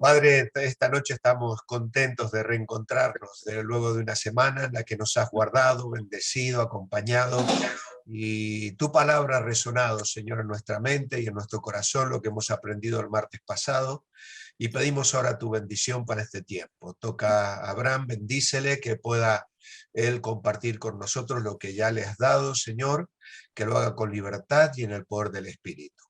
Padre, esta noche estamos contentos de reencontrarnos luego de una semana en la que nos has guardado, bendecido, acompañado, y tu palabra ha resonado, Señor, en nuestra mente y en nuestro corazón, lo que hemos aprendido el martes pasado, y pedimos ahora tu bendición para este tiempo. Toca a Abraham, bendícele, que pueda él compartir con nosotros lo que ya le has dado, Señor, que lo haga con libertad y en el poder del Espíritu.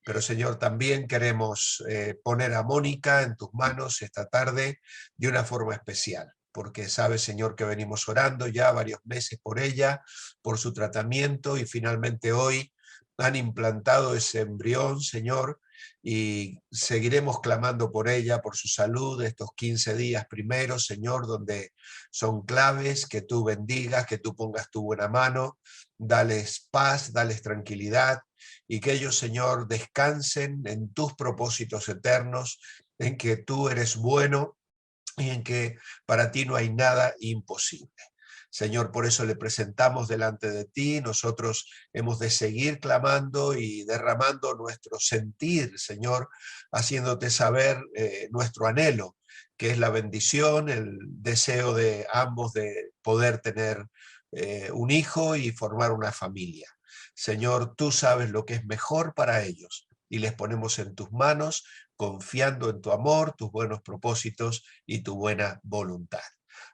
Pero Señor, también queremos poner a Mónica en tus manos esta tarde de una forma especial, porque sabes, Señor, que venimos orando ya varios meses por ella, por su tratamiento, y finalmente hoy han implantado ese embrión, Señor, y seguiremos clamando por ella, por su salud, estos 15 días primeros, Señor, donde son claves, que tú bendigas, que tú pongas tu buena mano, dales paz, dales tranquilidad, y que ellos, Señor, descansen en tus propósitos eternos, en que tú eres bueno y en que para ti no hay nada imposible. Señor, por eso le presentamos delante de ti. Nosotros hemos de seguir clamando y derramando nuestro sentir, Señor, haciéndote saber nuestro anhelo, que es la bendición, el deseo de ambos de poder tener un hijo y formar una familia. Señor, tú sabes lo que es mejor para ellos y les ponemos en tus manos, confiando en tu amor, tus buenos propósitos y tu buena voluntad.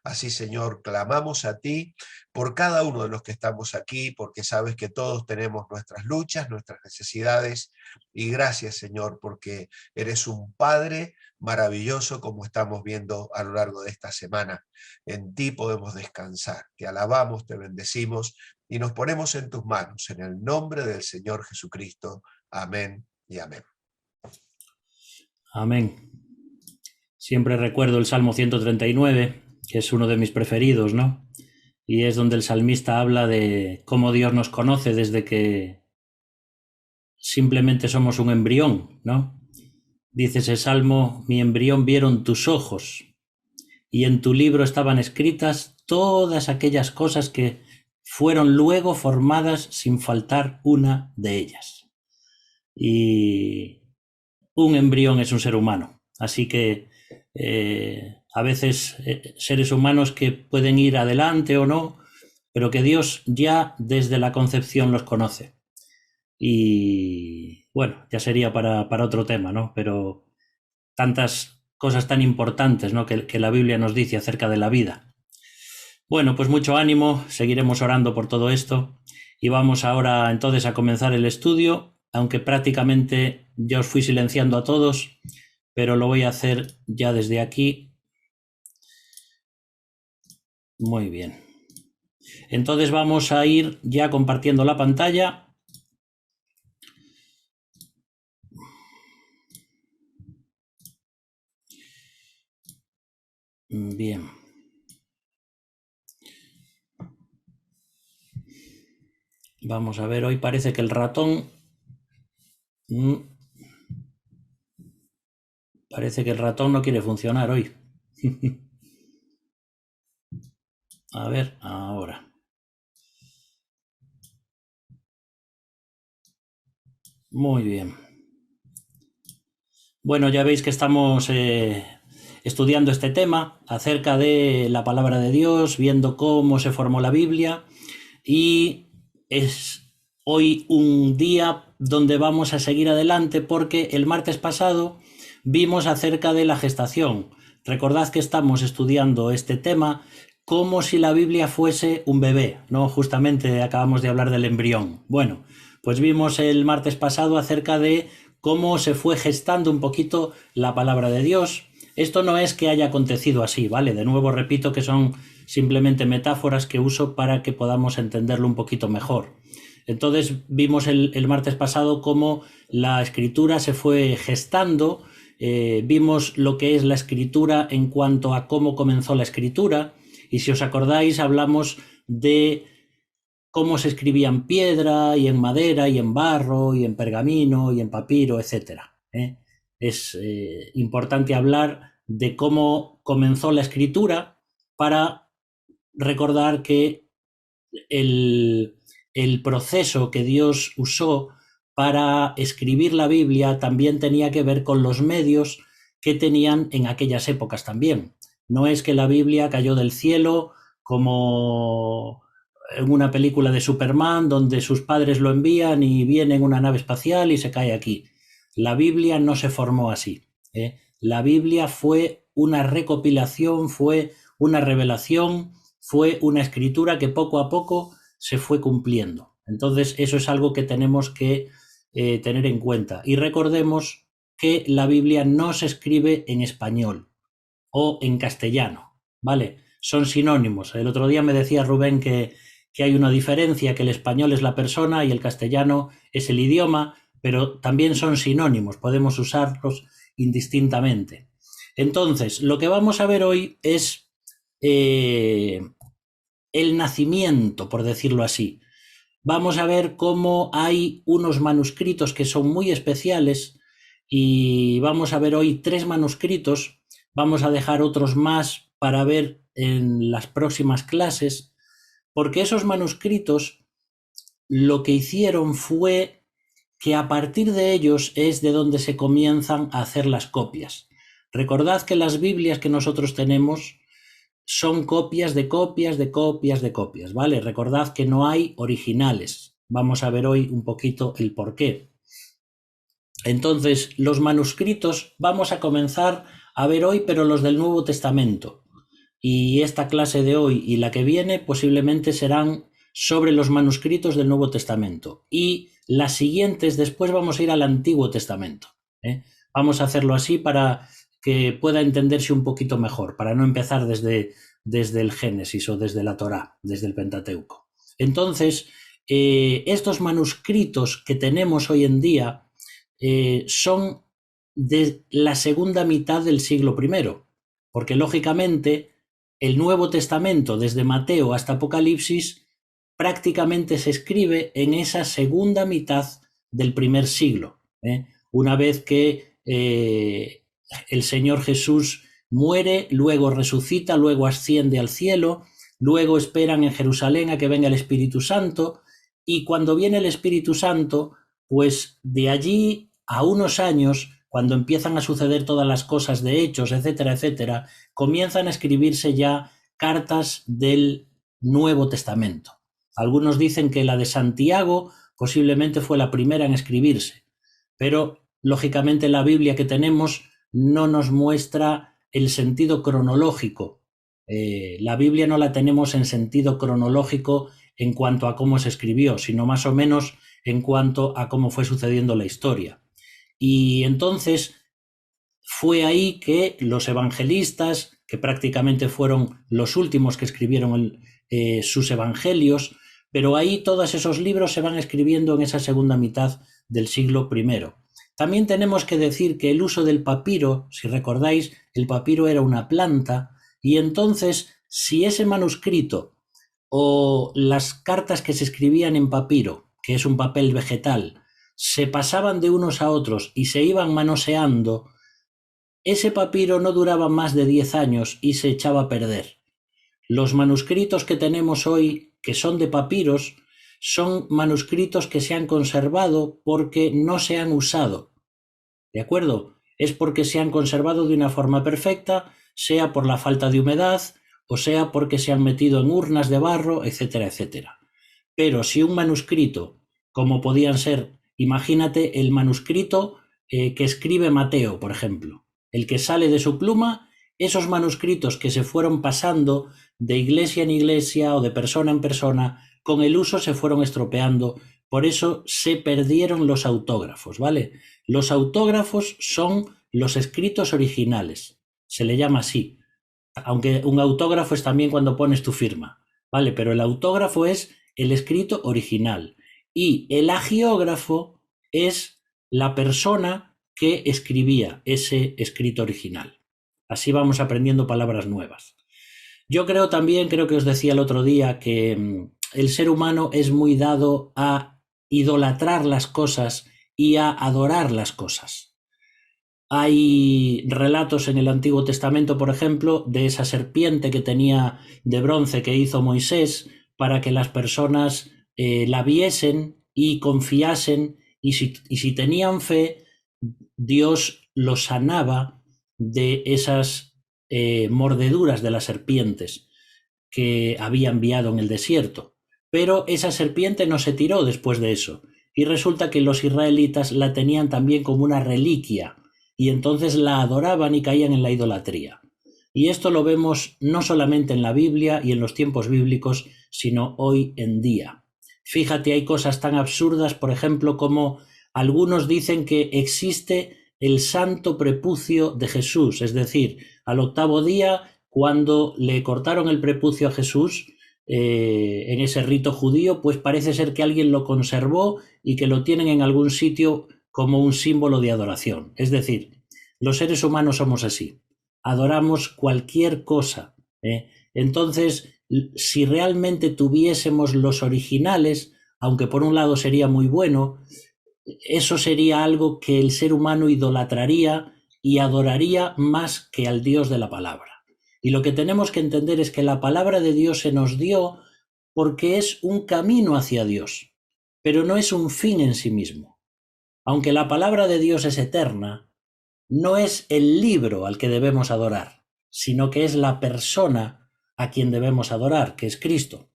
Así, Señor, clamamos a ti por cada uno de los que estamos aquí, porque sabes que todos tenemos nuestras luchas, nuestras necesidades, y gracias, Señor, porque eres un Padre maravilloso, como estamos viendo a lo largo de esta semana. En ti podemos descansar. Te alabamos, te bendecimos y nos ponemos en tus manos, en el nombre del Señor Jesucristo. Amén y amén. Amén. Siempre recuerdo el Salmo 139, que es uno de mis preferidos, ¿no? Y es donde el salmista habla de cómo Dios nos conoce desde que simplemente somos un embrión, ¿no? Dice ese salmo: mi embrión vieron tus ojos, y en tu libro estaban escritas todas aquellas cosas que fueron luego formadas sin faltar una de ellas. Y un embrión es un ser humano, así que a veces seres humanos que pueden ir adelante o no, pero que Dios ya desde la concepción los conoce. Y bueno, ya sería para otro tema, ¿no? Pero tantas cosas tan importantes, ¿no?, que la Biblia nos dice acerca de la vida. Bueno, pues mucho ánimo, seguiremos orando por todo esto y vamos ahora entonces a comenzar el estudio, aunque prácticamente ya os fui silenciando a todos, pero lo voy a hacer ya desde aquí. Muy bien. Entonces vamos a ir ya compartiendo la pantalla. Bien. Vamos a ver, hoy parece que el ratón... Parece que el ratón no quiere funcionar hoy. A ver, ahora. Muy bien. Bueno, ya veis que estamos estudiando este tema acerca de la palabra de Dios, viendo cómo se formó la Biblia, y es hoy un día donde vamos a seguir adelante porque el martes pasado vimos acerca de la gestación. Recordad que estamos estudiando este tema como si la Biblia fuese un bebé, ¿no? Justamente acabamos de hablar del embrión. Bueno, pues vimos el martes pasado acerca de cómo se fue gestando un poquito la palabra de Dios. Esto no es que haya acontecido así, ¿vale? De nuevo repito que son simplemente metáforas que uso para que podamos entenderlo un poquito mejor. Entonces vimos el martes pasado cómo la escritura se fue gestando, vimos lo que es la escritura en cuanto a cómo comenzó la escritura, y si os acordáis hablamos de cómo se escribía en piedra y en madera y en barro y en pergamino y en papiro, etc. Es importante hablar de cómo comenzó la escritura para recordar que el proceso que Dios usó para escribir la Biblia también tenía que ver con los medios que tenían en aquellas épocas también. No es que la Biblia cayó del cielo como en una película de Superman donde sus padres lo envían y viene en una nave espacial y se cae aquí. La Biblia no se formó así. La Biblia fue una recopilación, fue una revelación, fue una escritura que poco a poco se fue cumpliendo. Entonces, eso es algo que tenemos que tener en cuenta. Y recordemos que la Biblia no se escribe en español o en castellano, ¿vale? Son sinónimos. El otro día me decía Rubén que hay una diferencia, que el español es la persona y el castellano es el idioma, pero también son sinónimos, podemos usarlos indistintamente. Entonces, lo que vamos a ver hoy es el nacimiento, por decirlo así. Vamos a ver cómo hay unos manuscritos que son muy especiales y vamos a ver hoy 3 manuscritos. Vamos a dejar otros más para ver en las próximas clases, porque esos manuscritos lo que hicieron fue que a partir de ellos es de donde se comienzan a hacer las copias. Recordad que las Biblias que nosotros tenemos son copias de copias de copias de copias, ¿vale? Recordad que no hay originales. Vamos a ver hoy un poquito el por qué. Entonces, los manuscritos vamos a comenzar a ver hoy, pero los del Nuevo Testamento. Y esta clase de hoy y la que viene posiblemente serán sobre los manuscritos del Nuevo Testamento. Y las siguientes después vamos a ir al Antiguo Testamento. Vamos a hacerlo así para que pueda entenderse un poquito mejor, para no empezar desde el Génesis o desde la Torá, desde el Pentateuco. Entonces, estos manuscritos que tenemos hoy en día son de la segunda mitad del siglo I, porque lógicamente el Nuevo Testamento, desde Mateo hasta Apocalipsis, prácticamente se escribe en esa segunda mitad del primer siglo. Una vez que el Señor Jesús muere, luego resucita, luego asciende al cielo, luego esperan en Jerusalén a que venga el Espíritu Santo, y cuando viene el Espíritu Santo, pues de allí a unos años, cuando empiezan a suceder todas las cosas de Hechos, etcétera, etcétera, comienzan a escribirse ya cartas del Nuevo Testamento. Algunos dicen que la de Santiago posiblemente fue la primera en escribirse, pero lógicamente la Biblia que tenemos no nos muestra el sentido cronológico. La Biblia no la tenemos en sentido cronológico en cuanto a cómo se escribió, sino más o menos en cuanto a cómo fue sucediendo la historia. Y entonces fue ahí que los evangelistas, que prácticamente fueron los últimos que escribieron sus evangelios, pero ahí todos esos libros se van escribiendo en esa segunda mitad del siglo I. También tenemos que decir que el uso del papiro, si recordáis, el papiro era una planta, y entonces si ese manuscrito o las cartas que se escribían en papiro, que es un papel vegetal, se pasaban de unos a otros y se iban manoseando, ese papiro no duraba más de 10 años y se echaba a perder. Los manuscritos que tenemos hoy, que son de papiros, son manuscritos que se han conservado porque no se han usado. ¿De acuerdo? Es porque se han conservado de una forma perfecta, sea por la falta de humedad o sea porque se han metido en urnas de barro, etcétera, etcétera. Pero si un manuscrito, como podían ser, imagínate el manuscrito que escribe Mateo, por ejemplo, el que sale de su pluma, esos manuscritos que se fueron pasando de iglesia en iglesia o de persona en persona, con el uso se fueron estropeando, por eso se perdieron los autógrafos, ¿vale? Los autógrafos son los escritos originales, se le llama así, aunque un autógrafo es también cuando pones tu firma, ¿vale? Pero el autógrafo es el escrito original y el agiógrafo es la persona que escribía ese escrito original. Así vamos aprendiendo palabras nuevas. Yo creo que os decía el otro día, que el ser humano es muy dado a idolatrar las cosas y a adorar las cosas. Hay relatos en el Antiguo Testamento, por ejemplo, de esa serpiente que tenía de bronce que hizo Moisés para que las personas la viesen y confiasen, y si tenían fe, Dios los sanaba de esas mordeduras de las serpientes que había enviado en el desierto. Pero esa serpiente no se tiró después de eso. Y resulta que los israelitas la tenían también como una reliquia, y entonces la adoraban y caían en la idolatría. Y esto lo vemos no solamente en la Biblia y en los tiempos bíblicos, sino hoy en día. Fíjate, hay cosas tan absurdas, por ejemplo, como algunos dicen que existe el santo prepucio de Jesús, es decir, al octavo día, cuando le cortaron el prepucio a Jesús, en ese rito judío, pues parece ser que alguien lo conservó y que lo tienen en algún sitio como un símbolo de adoración. Es decir, los seres humanos somos así, adoramos cualquier cosa. Entonces, si realmente tuviésemos los originales, aunque por un lado sería muy bueno, eso sería algo que el ser humano idolatraría y adoraría más que al Dios de la palabra. Y lo que tenemos que entender es que la palabra de Dios se nos dio porque es un camino hacia Dios, pero no es un fin en sí mismo. Aunque la palabra de Dios es eterna, no es el libro al que debemos adorar, sino que es la persona a quien debemos adorar, que es Cristo.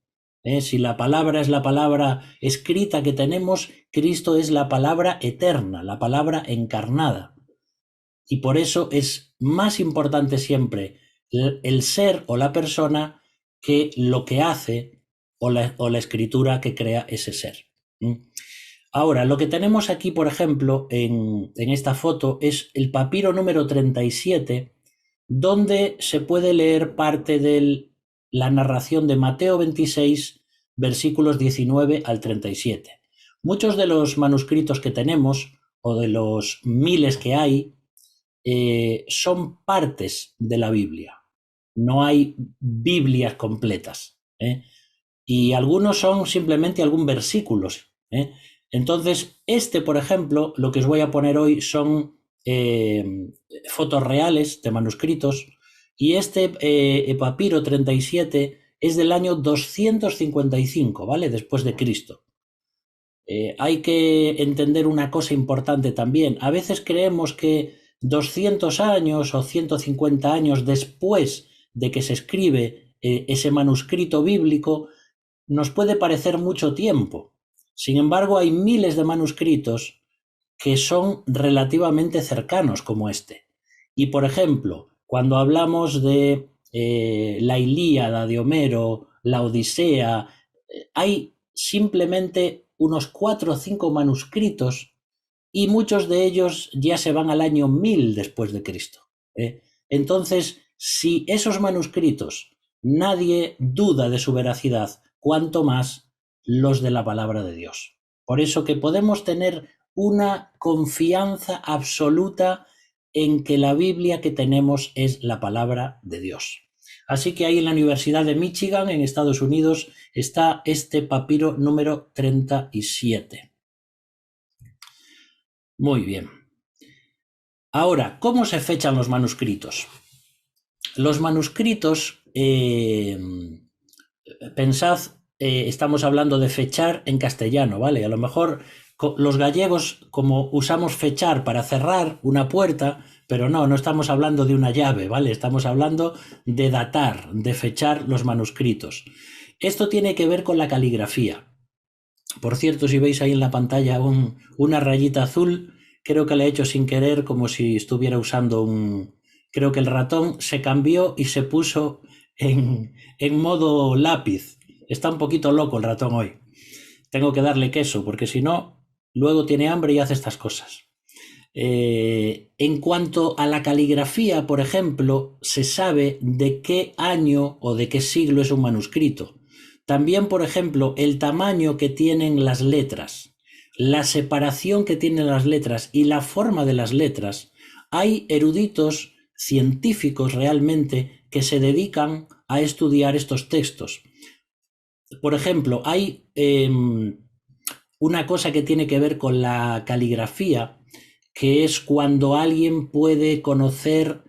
Si la palabra es la palabra escrita que tenemos, Cristo es la palabra eterna, la palabra encarnada. Y por eso es más importante siempre el ser o la persona que lo que hace o la escritura que crea ese ser. Ahora, lo que tenemos aquí, por ejemplo, en esta foto es el papiro número 37, donde se puede leer parte de la narración de Mateo 26, versículos 19 al 37. Muchos de los manuscritos que tenemos, o de los miles que hay, son partes de la Biblia. No hay Biblias completas. Y algunos son simplemente algún versículos. Entonces, por ejemplo, lo que os voy a poner hoy son fotos reales de manuscritos, y papiro 37 es del año 255, ¿vale? Después de Cristo. Hay que entender una cosa importante también. A veces creemos que 200 años o 150 años después de que se escribe ese manuscrito bíblico, nos puede parecer mucho tiempo. Sin embargo, hay miles de manuscritos que son relativamente cercanos como este. Y, por ejemplo, cuando hablamos de la Ilíada de Homero, la Odisea, hay simplemente unos 4 o 5 manuscritos, y muchos de ellos ya se van al año 1000 después de Cristo. Entonces, si esos manuscritos nadie duda de su veracidad, cuanto más los de la palabra de Dios. Por eso que podemos tener una confianza absoluta en que la Biblia que tenemos es la palabra de Dios. Así que ahí en la Universidad de Michigan, en Estados Unidos, está este papiro número 37. Muy bien. Ahora, ¿cómo se fechan los manuscritos? Los manuscritos, pensad, estamos hablando de fechar en castellano, ¿vale? A lo mejor los gallegos, como usamos fechar para cerrar una puerta, pero no estamos hablando de una llave, ¿vale? Estamos hablando de datar, de fechar los manuscritos. Esto tiene que ver con la caligrafía. Por cierto, si veis ahí en la pantalla una rayita azul, creo que la he hecho sin querer, como si estuviera usando creo que el ratón se cambió y se puso en modo lápiz. Está un poquito loco el ratón hoy. Tengo que darle queso, porque si no, luego tiene hambre y hace estas cosas. En cuanto a la caligrafía, por ejemplo, se sabe de qué año o de qué siglo es un manuscrito. También, por ejemplo, el tamaño que tienen las letras, la separación que tienen las letras y la forma de las letras. Hay eruditos científicos realmente que se dedican a estudiar estos textos. Por ejemplo, hay una cosa que tiene que ver con la caligrafía, que es cuando alguien puede conocer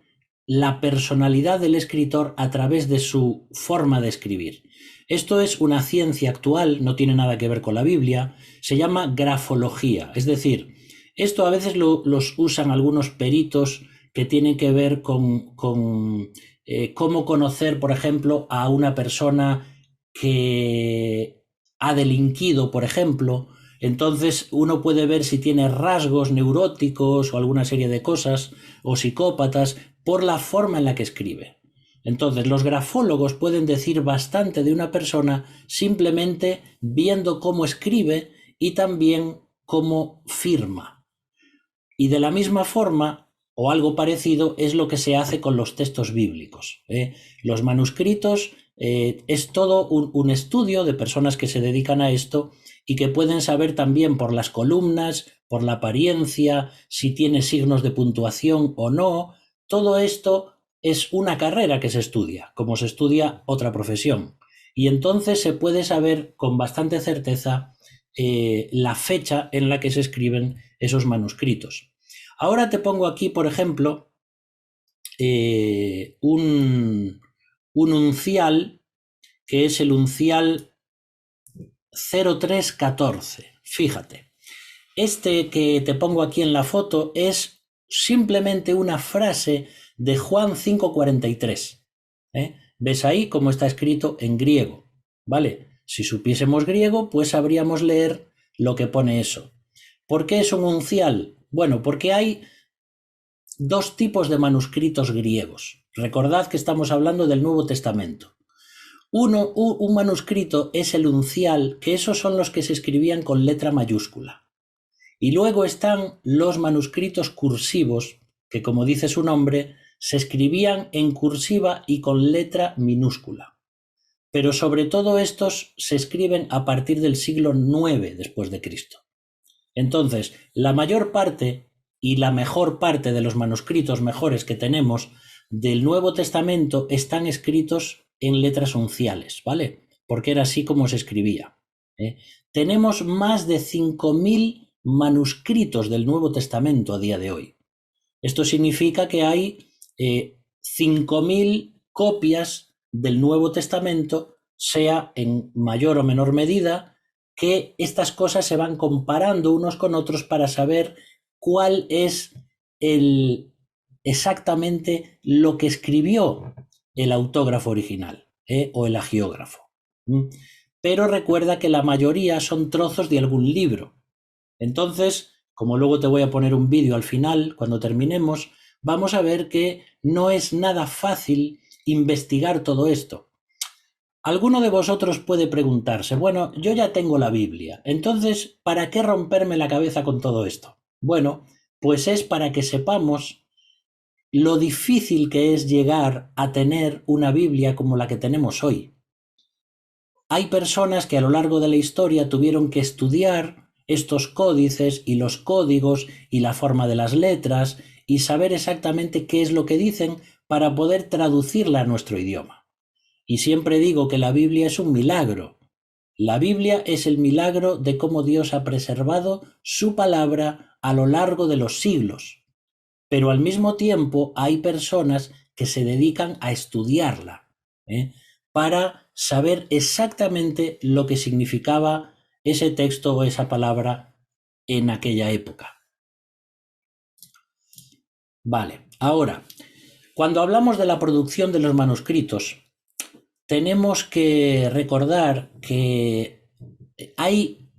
la personalidad del escritor a través de su forma de escribir. Esto es una ciencia actual, no tiene nada que ver con la Biblia, se llama grafología. Es decir, esto a veces los usan algunos peritos que tienen que ver con cómo conocer, por ejemplo, a una persona que ha delinquido, por ejemplo. Entonces uno puede ver si tiene rasgos neuróticos o alguna serie de cosas, o psicópatas, por la forma en la que escribe. Entonces los grafólogos pueden decir bastante de una persona simplemente viendo cómo escribe y también cómo firma. Y de la misma forma, o algo parecido, es lo que se hace con los textos bíblicos. Los manuscritos es todo un estudio de personas que se dedican a esto y que pueden saber también por las columnas, por la apariencia, si tiene signos de puntuación o no. Todo esto es una carrera que se estudia, como se estudia otra profesión. Y entonces se puede saber con bastante certeza la fecha en la que se escriben esos manuscritos. Ahora te pongo aquí, por ejemplo, un uncial, que es el uncial 0314. Fíjate, este que te pongo aquí en la foto es simplemente una frase de Juan 5:43. ¿Ves ahí cómo está escrito en griego? ¿Vale? Si supiésemos griego, pues sabríamos leer lo que pone eso. ¿Por qué es un uncial? Bueno, porque hay dos tipos de manuscritos griegos. Recordad que estamos hablando del Nuevo Testamento. Un manuscrito es el uncial, que esos son los que se escribían con letra mayúscula. Y luego están los manuscritos cursivos, que como dice su nombre, se escribían en cursiva y con letra minúscula. Pero sobre todo estos se escriben a partir del siglo IX después de Cristo. Entonces, la mayor parte y la mejor parte de los manuscritos mejores que tenemos del Nuevo Testamento están escritos en letras unciales, ¿vale? Porque era así como se escribía. Tenemos más de 5.000 manuscritos del Nuevo Testamento a día de hoy. Esto significa que hay 5.000 copias del Nuevo Testamento, sea en mayor o menor medida, que estas cosas se van comparando unos con otros para saber cuál es exactamente lo que escribió el autógrafo original o el agiógrafo. Pero recuerda que la mayoría son trozos de algún libro. Entonces, como luego te voy a poner un vídeo al final, cuando terminemos, vamos a ver que no es nada fácil investigar todo esto. Alguno de vosotros puede preguntarse, bueno, yo ya tengo la Biblia, entonces, ¿para qué romperme la cabeza con todo esto? Bueno, pues es para que sepamos lo difícil que es llegar a tener una Biblia como la que tenemos hoy. Hay personas que a lo largo de la historia tuvieron que estudiar estos códices y los códigos y la forma de las letras y saber exactamente qué es lo que dicen para poder traducirla a nuestro idioma. Y siempre digo que la Biblia es un milagro. La Biblia es el milagro de cómo Dios ha preservado su palabra a lo largo de los siglos. Pero al mismo tiempo hay personas que se dedican a estudiarla, para saber exactamente lo que significaba ese texto o esa palabra en aquella época. Vale, ahora, cuando hablamos de la producción de los manuscritos, tenemos que recordar que hay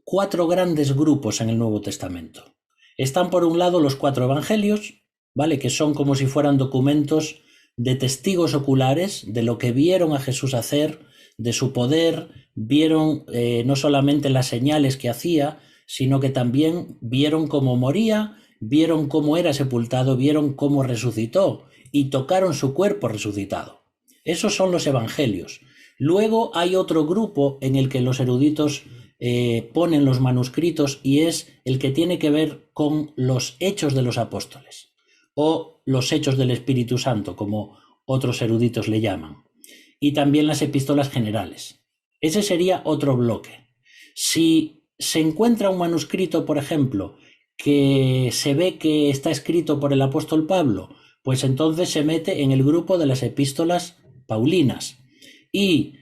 4 grandes grupos en el Nuevo Testamento. Están por un lado los 4 evangelios, ¿vale? Que son como si fueran documentos de testigos oculares de lo que vieron a Jesús hacer, de su poder, vieron no solamente las señales que hacía, sino que también vieron cómo moría, vieron cómo era sepultado, vieron cómo resucitó y tocaron su cuerpo resucitado. Esos son los evangelios. Luego hay otro grupo en el que los eruditos ponen los manuscritos y es el que tiene que ver con los hechos de los apóstoles o los hechos del Espíritu Santo, como otros eruditos le llaman, y también las epístolas generales. Ese sería otro bloque. Si se encuentra un manuscrito, por ejemplo, que se ve que está escrito por el apóstol Pablo, pues entonces se mete en el grupo de las epístolas paulinas. Y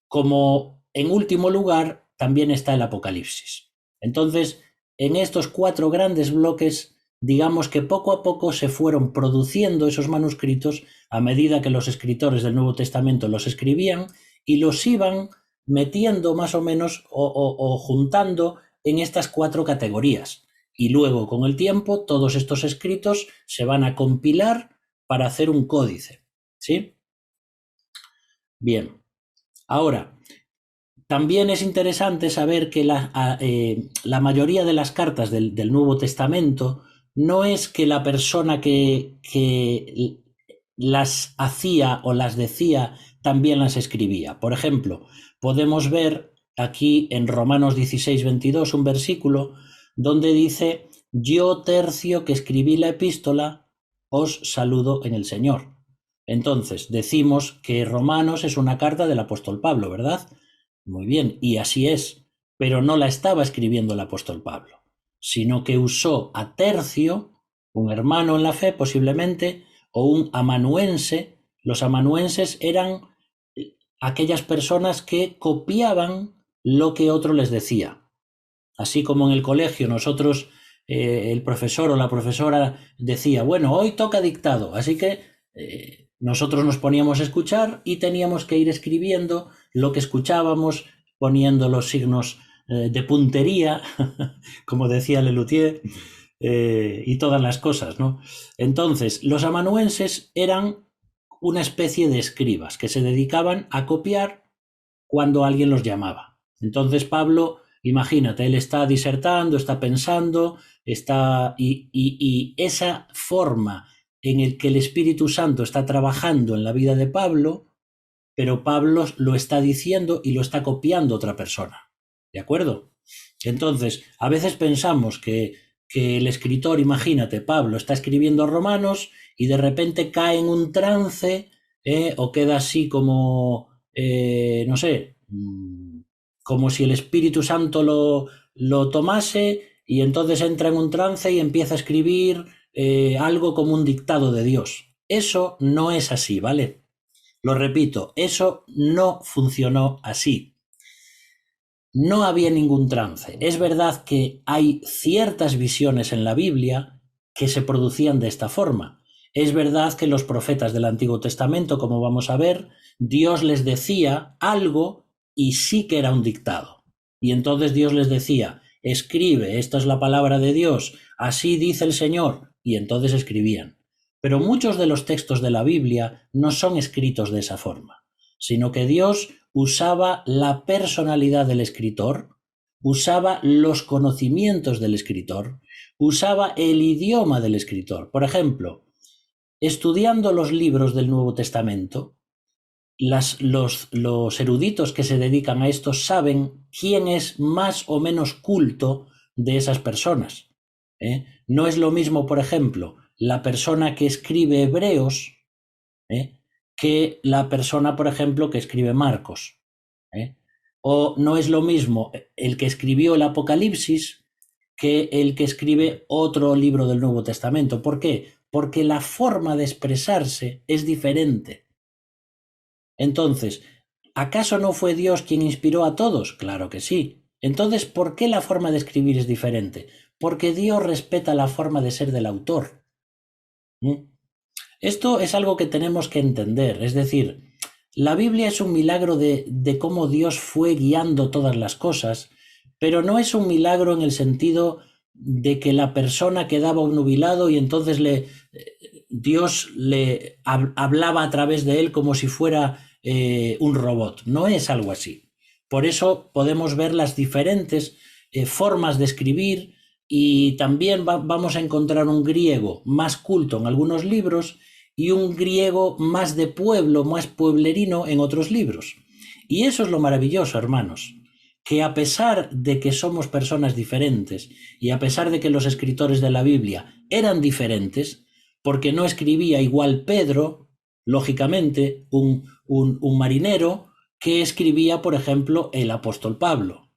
como en último lugar también está el Apocalipsis. Entonces, en estos 4 grandes bloques digamos que poco a poco se fueron produciendo esos manuscritos a medida que los escritores del Nuevo Testamento los escribían y los iban metiendo más o menos o juntando en estas 4 categorías. Y luego, con el tiempo, todos estos escritos se van a compilar para hacer un códice. ¿Sí? Bien. Ahora, también es interesante saber que la mayoría de las cartas del Nuevo Testamento no es que la persona que las hacía o las decía también las escribía. Por ejemplo, podemos ver aquí en Romanos 16:22 un versículo donde dice: yo, Tercio, que escribí la epístola, os saludo en el Señor. Entonces, decimos que Romanos es una carta del apóstol Pablo, ¿verdad? Muy bien, y así es, pero no la estaba escribiendo el apóstol Pablo, sino que usó a Tercio, un hermano en la fe posiblemente, o un amanuense. Los amanuenses eran aquellas personas que copiaban lo que otro les decía. Así como en el colegio nosotros, el profesor o la profesora decía, bueno, hoy toca dictado, así que nosotros nos poníamos a escuchar y teníamos que ir escribiendo lo que escuchábamos, poniendo los signos de puntería, como decía Lelutier, y todas las cosas, ¿no? Entonces, los amanuenses eran una especie de escribas que se dedicaban a copiar cuando alguien los llamaba. Entonces Pablo, imagínate, él está disertando, está pensando, y esa forma en el que el Espíritu Santo está trabajando en la vida de Pablo, pero Pablo lo está diciendo y lo está copiando otra persona. ¿De acuerdo? Entonces, a veces pensamos que el escritor, imagínate, Pablo está escribiendo Romanos y de repente cae en un trance, o queda así como, no sé, como si el Espíritu Santo lo tomase y entonces entra en un trance y empieza a escribir algo como un dictado de Dios. Eso no es así, ¿vale? Lo repito, eso no funcionó así. No había ningún trance. Es verdad que hay ciertas visiones en la Biblia que se producían de esta forma. Es verdad que los profetas del Antiguo Testamento, como vamos a ver, Dios les decía algo y sí que era un dictado. Y entonces Dios les decía, escribe, esta es la palabra de Dios, así dice el Señor, y entonces escribían. Pero muchos de los textos de la Biblia no son escritos de esa forma, sino que Dios usaba la personalidad del escritor, usaba los conocimientos del escritor, usaba el idioma del escritor. Por ejemplo, estudiando los libros del Nuevo Testamento, los eruditos que se dedican a esto saben quién es más o menos culto de esas personas. No es lo mismo, por ejemplo, la persona que escribe Hebreos, que la persona, por ejemplo, que escribe Marcos. O no es lo mismo el que escribió el Apocalipsis que el que escribe otro libro del Nuevo Testamento. ¿Por qué? Porque la forma de expresarse es diferente. Entonces, ¿acaso no fue Dios quien inspiró a todos? Claro que sí. Entonces, ¿por qué la forma de escribir es diferente? Porque Dios respeta la forma de ser del autor. Esto es algo que tenemos que entender, es decir, la Biblia es un milagro de cómo Dios fue guiando todas las cosas, pero no es un milagro en el sentido de que la persona quedaba obnubilado y entonces Dios le hablaba a través de él como si fuera un robot. No es algo así. Por eso podemos ver las diferentes formas de escribir y también vamos a encontrar un griego más culto en algunos libros y un griego más de pueblo, más pueblerino en otros libros. Y eso es lo maravilloso, hermanos, que a pesar de que somos personas diferentes y a pesar de que los escritores de la Biblia eran diferentes, porque no escribía igual Pedro, lógicamente, un marinero, que escribía, por ejemplo, el apóstol Pablo,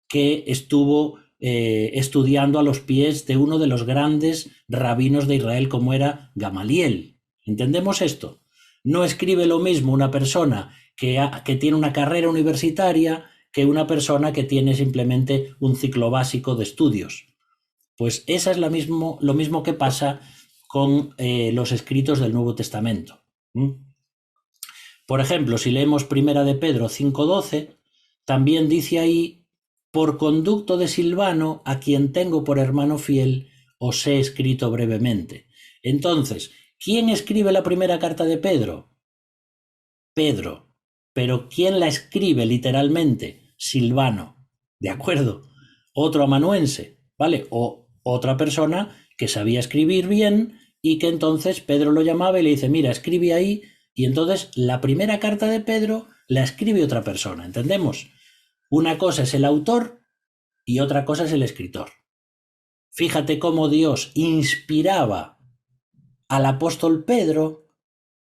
que estuvo estudiando a los pies de uno de los grandes rabinos de Israel como era Gamaliel. ¿Entendemos esto? No escribe lo mismo una persona que tiene una carrera universitaria que una persona que tiene simplemente un ciclo básico de estudios. Pues esa es lo mismo que pasa con los escritos del Nuevo Testamento. Por ejemplo, si leemos Primera de Pedro 5:12, también dice ahí: por conducto de Silvano, a quien tengo por hermano fiel, os he escrito brevemente. Entonces, ¿quién escribe la primera carta de Pedro? Pedro. Pero ¿quién la escribe literalmente? Silvano. ¿De acuerdo? Otro amanuense, ¿vale? O otra persona que sabía escribir bien y que entonces Pedro lo llamaba y le dice: mira, escribe ahí. Y entonces la primera carta de Pedro la escribe otra persona, ¿entendemos? Una cosa es el autor y otra cosa es el escritor. Fíjate cómo Dios inspiraba al apóstol Pedro,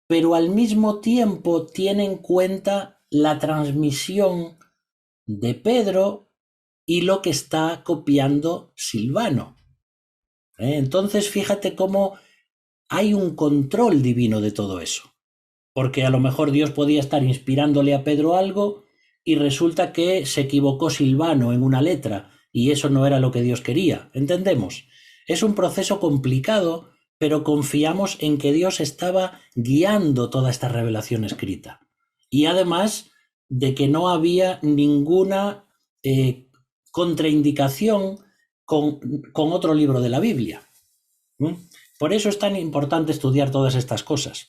pero al mismo tiempo tiene en cuenta la transmisión de Pedro y lo que está copiando Silvano. Entonces fíjate cómo hay un control divino de todo eso. Porque a lo mejor Dios podía estar inspirándole a Pedro algo y resulta que se equivocó Silvano en una letra y eso no era lo que Dios quería. ¿Entendemos? Es un proceso complicado, pero confiamos en que Dios estaba guiando toda esta revelación escrita. Y además de que no había ninguna contraindicación con otro libro de la Biblia. Por eso es tan importante estudiar todas estas cosas.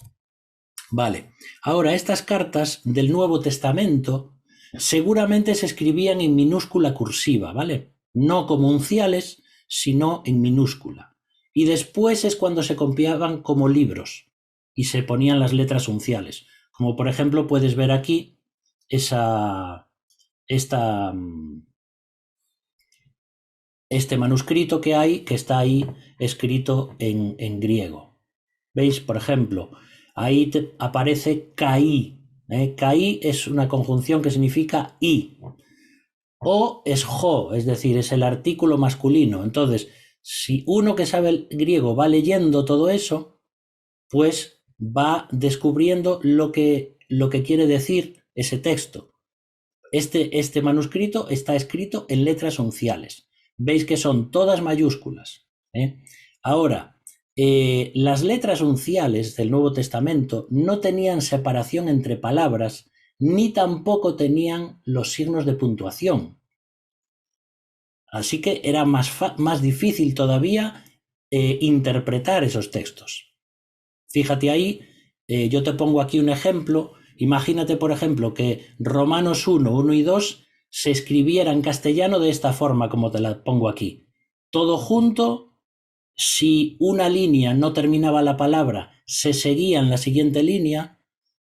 Vale, ahora estas cartas del Nuevo Testamento seguramente se escribían en minúscula cursiva, ¿vale? No como unciales, sino en minúscula. Y después es cuando se copiaban como libros y se ponían las letras unciales. Como por ejemplo puedes ver aquí este manuscrito que hay, que está ahí escrito en griego. ¿Veis? Por ejemplo, ahí aparece caí. Caí es una conjunción que significa y. O es jo, es decir, es el artículo masculino. Entonces, si uno que sabe el griego va leyendo todo eso, pues va descubriendo lo que quiere decir ese texto. Este manuscrito está escrito en letras unciales. Veis que son todas mayúsculas. Ahora, las letras unciales del Nuevo Testamento no tenían separación entre palabras, ni tampoco tenían los signos de puntuación. Así que era más difícil todavía interpretar esos textos. Fíjate ahí, yo te pongo aquí un ejemplo. Imagínate, por ejemplo, que Romanos 1 y 2 se escribiera en castellano de esta forma, como te la pongo aquí. Todo junto. Si una línea no terminaba la palabra, se seguía en la siguiente línea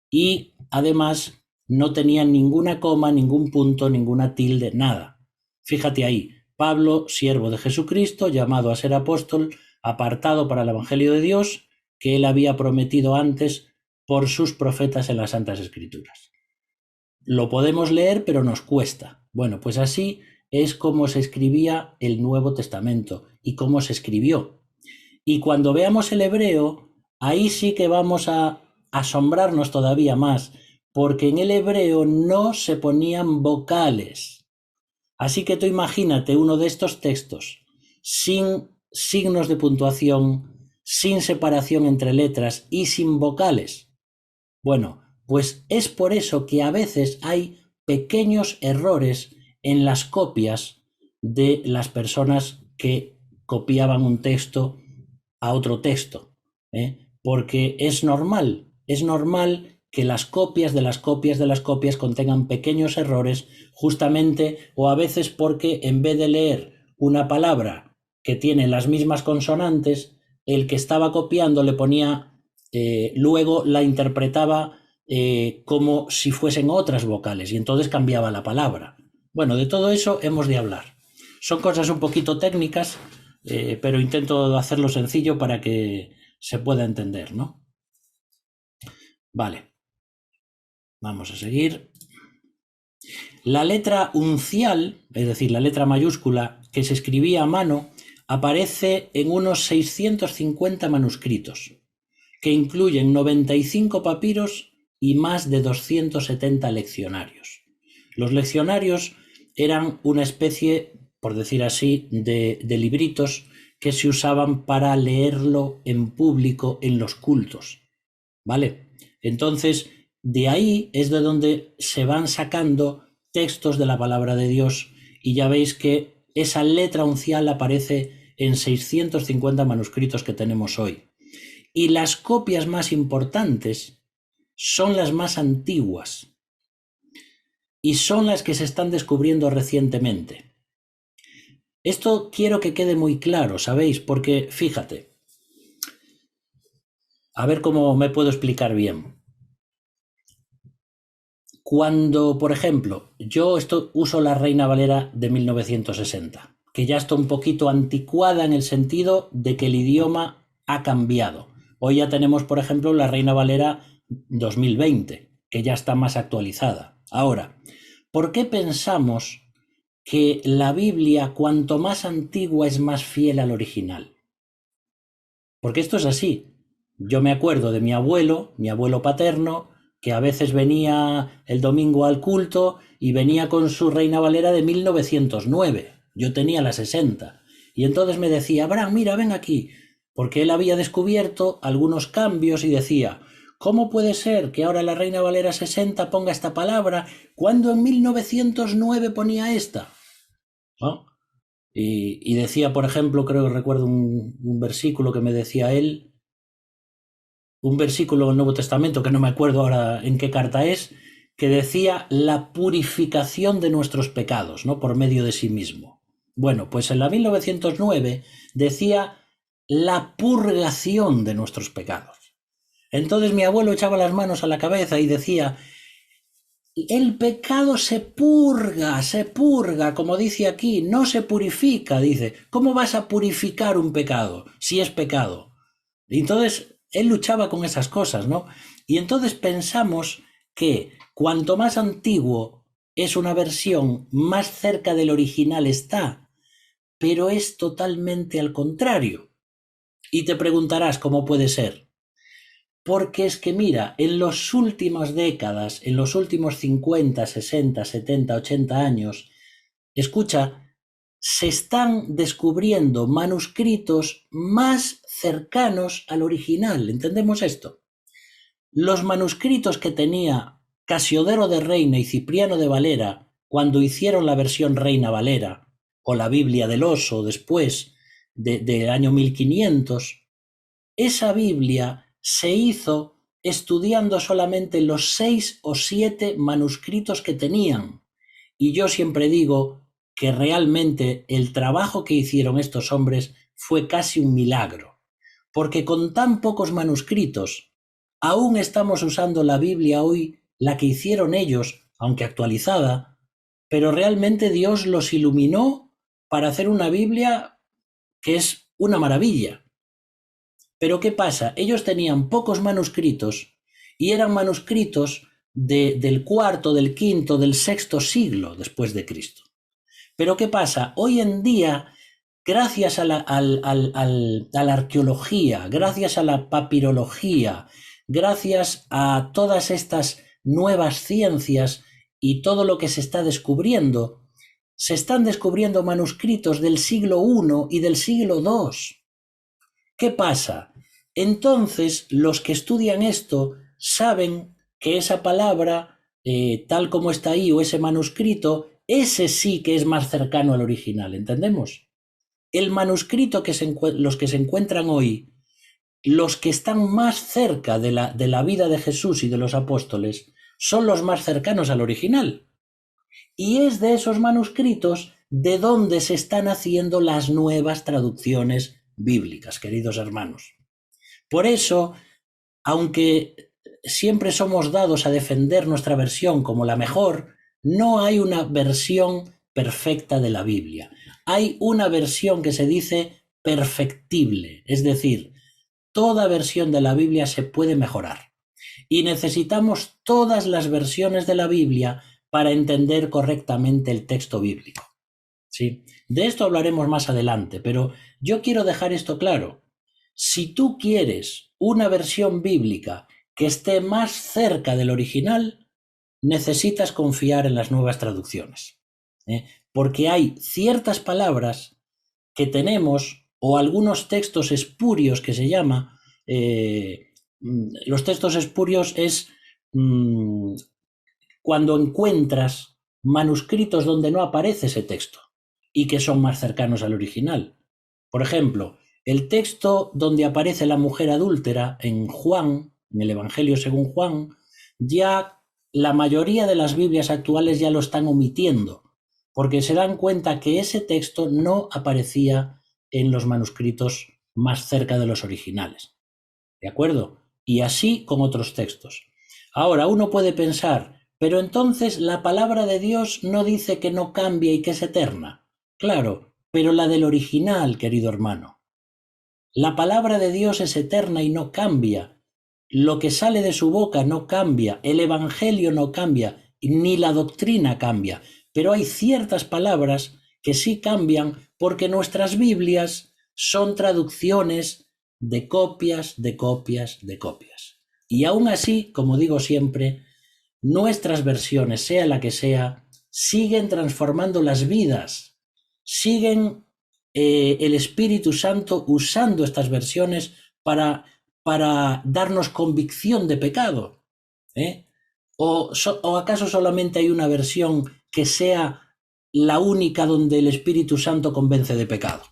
y además no tenían ninguna coma, ningún punto, ninguna tilde, nada. Fíjate ahí, Pablo, siervo de Jesucristo, llamado a ser apóstol, apartado para el Evangelio de Dios, que él había prometido antes por sus profetas en las Santas Escrituras. Lo podemos leer, pero nos cuesta. Bueno, pues así es como se escribía el Nuevo Testamento y cómo se escribió. Y cuando veamos el hebreo, ahí sí que vamos a asombrarnos todavía más, porque en el hebreo no se ponían vocales. Así que tú imagínate uno de estos textos sin signos de puntuación, sin separación entre letras y sin vocales. Bueno, pues es por eso que a veces hay pequeños errores en las copias de las personas que copiaban un texto a otro texto, porque es normal que las copias de las copias de las copias contengan pequeños errores, justamente, o a veces porque en vez de leer una palabra que tiene las mismas consonantes, el que estaba copiando le ponía, luego la interpretaba como si fuesen otras vocales y entonces cambiaba la palabra. Bueno, de todo eso hemos de hablar. Son cosas un poquito técnicas, pero intento hacerlo sencillo para que se pueda entender, ¿no? Vale. Vamos a seguir. La letra uncial, es decir, la letra mayúscula que se escribía a mano, aparece en unos 650 manuscritos, que incluyen 95 papiros y más de 270 leccionarios. Los leccionarios eran una especie, por decir así, de libritos que se usaban para leerlo en público en los cultos, ¿vale? Entonces, de ahí es de donde se van sacando textos de la palabra de Dios, y ya veis que esa letra uncial aparece en 650 manuscritos que tenemos hoy. Y las copias más importantes son las más antiguas y son las que se están descubriendo recientemente. Esto quiero que quede muy claro, ¿sabéis? Porque fíjate, a ver cómo me puedo explicar bien. Cuando, por ejemplo, yo uso la Reina Valera de 1960, que ya está un poquito anticuada en el sentido de que el idioma ha cambiado. Hoy ya tenemos, por ejemplo, la Reina Valera 2020, que ya está más actualizada. Ahora, ¿por qué pensamos que la Biblia, cuanto más antigua, es más fiel al original? Porque esto es así. Yo me acuerdo de mi abuelo paterno, que a veces venía el domingo al culto y venía con su Reina Valera de 1909. Yo tenía la 60. Y entonces me decía, Abraham, mira, ven aquí. Porque él había descubierto algunos cambios y decía, ¿cómo puede ser que ahora la Reina Valera 60 ponga esta palabra cuando en 1909 ponía esta? ¿No? Y decía, por ejemplo, creo que recuerdo un versículo que me decía él, un versículo del Nuevo Testamento, que no me acuerdo ahora en qué carta es, que decía la purificación de nuestros pecados, ¿no? Por medio de sí mismo. Bueno, pues en la 1909 decía la purgación de nuestros pecados. Entonces mi abuelo echaba las manos a la cabeza y decía, el pecado se purga, como dice aquí, no se purifica, dice. ¿Cómo vas a purificar un pecado si es pecado? Y entonces él luchaba con esas cosas, ¿no? Y entonces pensamos que cuanto más antiguo es una versión, más cerca del original está, pero es totalmente al contrario. Y te preguntarás cómo puede ser. Porque es que mira, en las últimas décadas, en los últimos 50, 60, 70, 80 años, escucha, se están descubriendo manuscritos más cercanos al original. ¿Entendemos esto? Los manuscritos que tenía Casiodoro de Reina y Cipriano de Valera cuando hicieron la versión Reina Valera, o la Biblia del Oso después del año 1500, esa Biblia se hizo estudiando solamente los 6 o 7 manuscritos que tenían. Y yo siempre digo que realmente el trabajo que hicieron estos hombres fue casi un milagro, porque con tan pocos manuscritos aún estamos usando la Biblia hoy, la que hicieron ellos, aunque actualizada, pero realmente Dios los iluminó para hacer una Biblia que es una maravilla. Pero ¿qué pasa? Ellos tenían pocos manuscritos y eran manuscritos del cuarto, del quinto, del sexto siglo después de Cristo. Pero ¿qué pasa? Hoy en día, gracias a la arqueología, gracias a la papirología, gracias a todas estas nuevas ciencias y todo lo que se está descubriendo, se están descubriendo manuscritos del siglo I y del siglo II. ¿Qué pasa? Entonces, los que estudian esto saben que esa palabra, tal como está ahí, o ese manuscrito, ese sí que es más cercano al original, ¿entendemos? El manuscrito los que se encuentran hoy, los que están más cerca de la vida de Jesús y de los apóstoles, son los más cercanos al original. Y es de esos manuscritos de donde se están haciendo las nuevas traducciones bíblicas, queridos hermanos. Por eso, aunque siempre somos dados a defender nuestra versión como la mejor, no hay una versión perfecta de la Biblia. Hay una versión que se dice perfectible, es decir, toda versión de la Biblia se puede mejorar. Y necesitamos todas las versiones de la Biblia para entender correctamente el texto bíblico. ¿Sí? De esto hablaremos más adelante, pero yo quiero dejar esto claro. Si tú quieres una versión bíblica que esté más cerca del original, necesitas confiar en las nuevas traducciones. Porque hay ciertas palabras que tenemos o algunos textos espurios que se llama. Los textos espurios es cuando encuentras manuscritos donde no aparece ese texto y que son más cercanos al original. Por ejemplo, el texto donde aparece la mujer adúltera en Juan, en el Evangelio según Juan, ya la mayoría de las Biblias actuales ya lo están omitiendo, porque se dan cuenta que ese texto no aparecía en los manuscritos más cerca de los originales. ¿De acuerdo? Y así con otros textos. Ahora, uno puede pensar, pero entonces la palabra de Dios no dice que no cambia y que es eterna. Claro, pero la del original, querido hermano. La palabra de Dios es eterna y no cambia. Lo que sale de su boca no cambia, el Evangelio no cambia, ni la doctrina cambia. Pero hay ciertas palabras que sí cambian porque nuestras Biblias son traducciones de copias, de copias, de copias. Y aún así, como digo siempre, nuestras versiones, sea la que sea, siguen transformando las vidas, siguen el Espíritu Santo usando estas versiones para darnos convicción de pecado. ¿O acaso solamente hay una versión que sea la única donde el Espíritu Santo convence de pecado?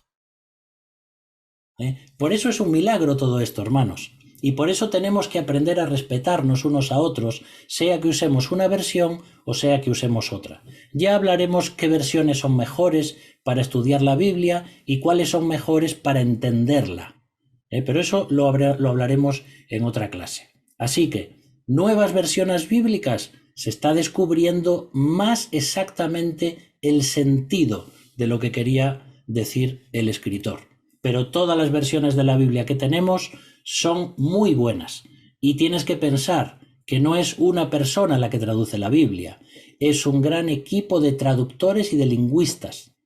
Por eso es un milagro todo esto, hermanos. Y por eso tenemos que aprender a respetarnos unos a otros, sea que usemos una versión o sea que usemos otra. Ya hablaremos qué versiones son mejores para estudiar la Biblia y cuáles son mejores para entenderla. Pero eso lo hablaremos en otra clase. Así que, nuevas versiones bíblicas, se está descubriendo más exactamente el sentido de lo que quería decir el escritor. Pero todas las versiones de la Biblia que tenemos son muy buenas. Y tienes que pensar que no es una persona la que traduce la Biblia, es un gran equipo de traductores y de lingüistas,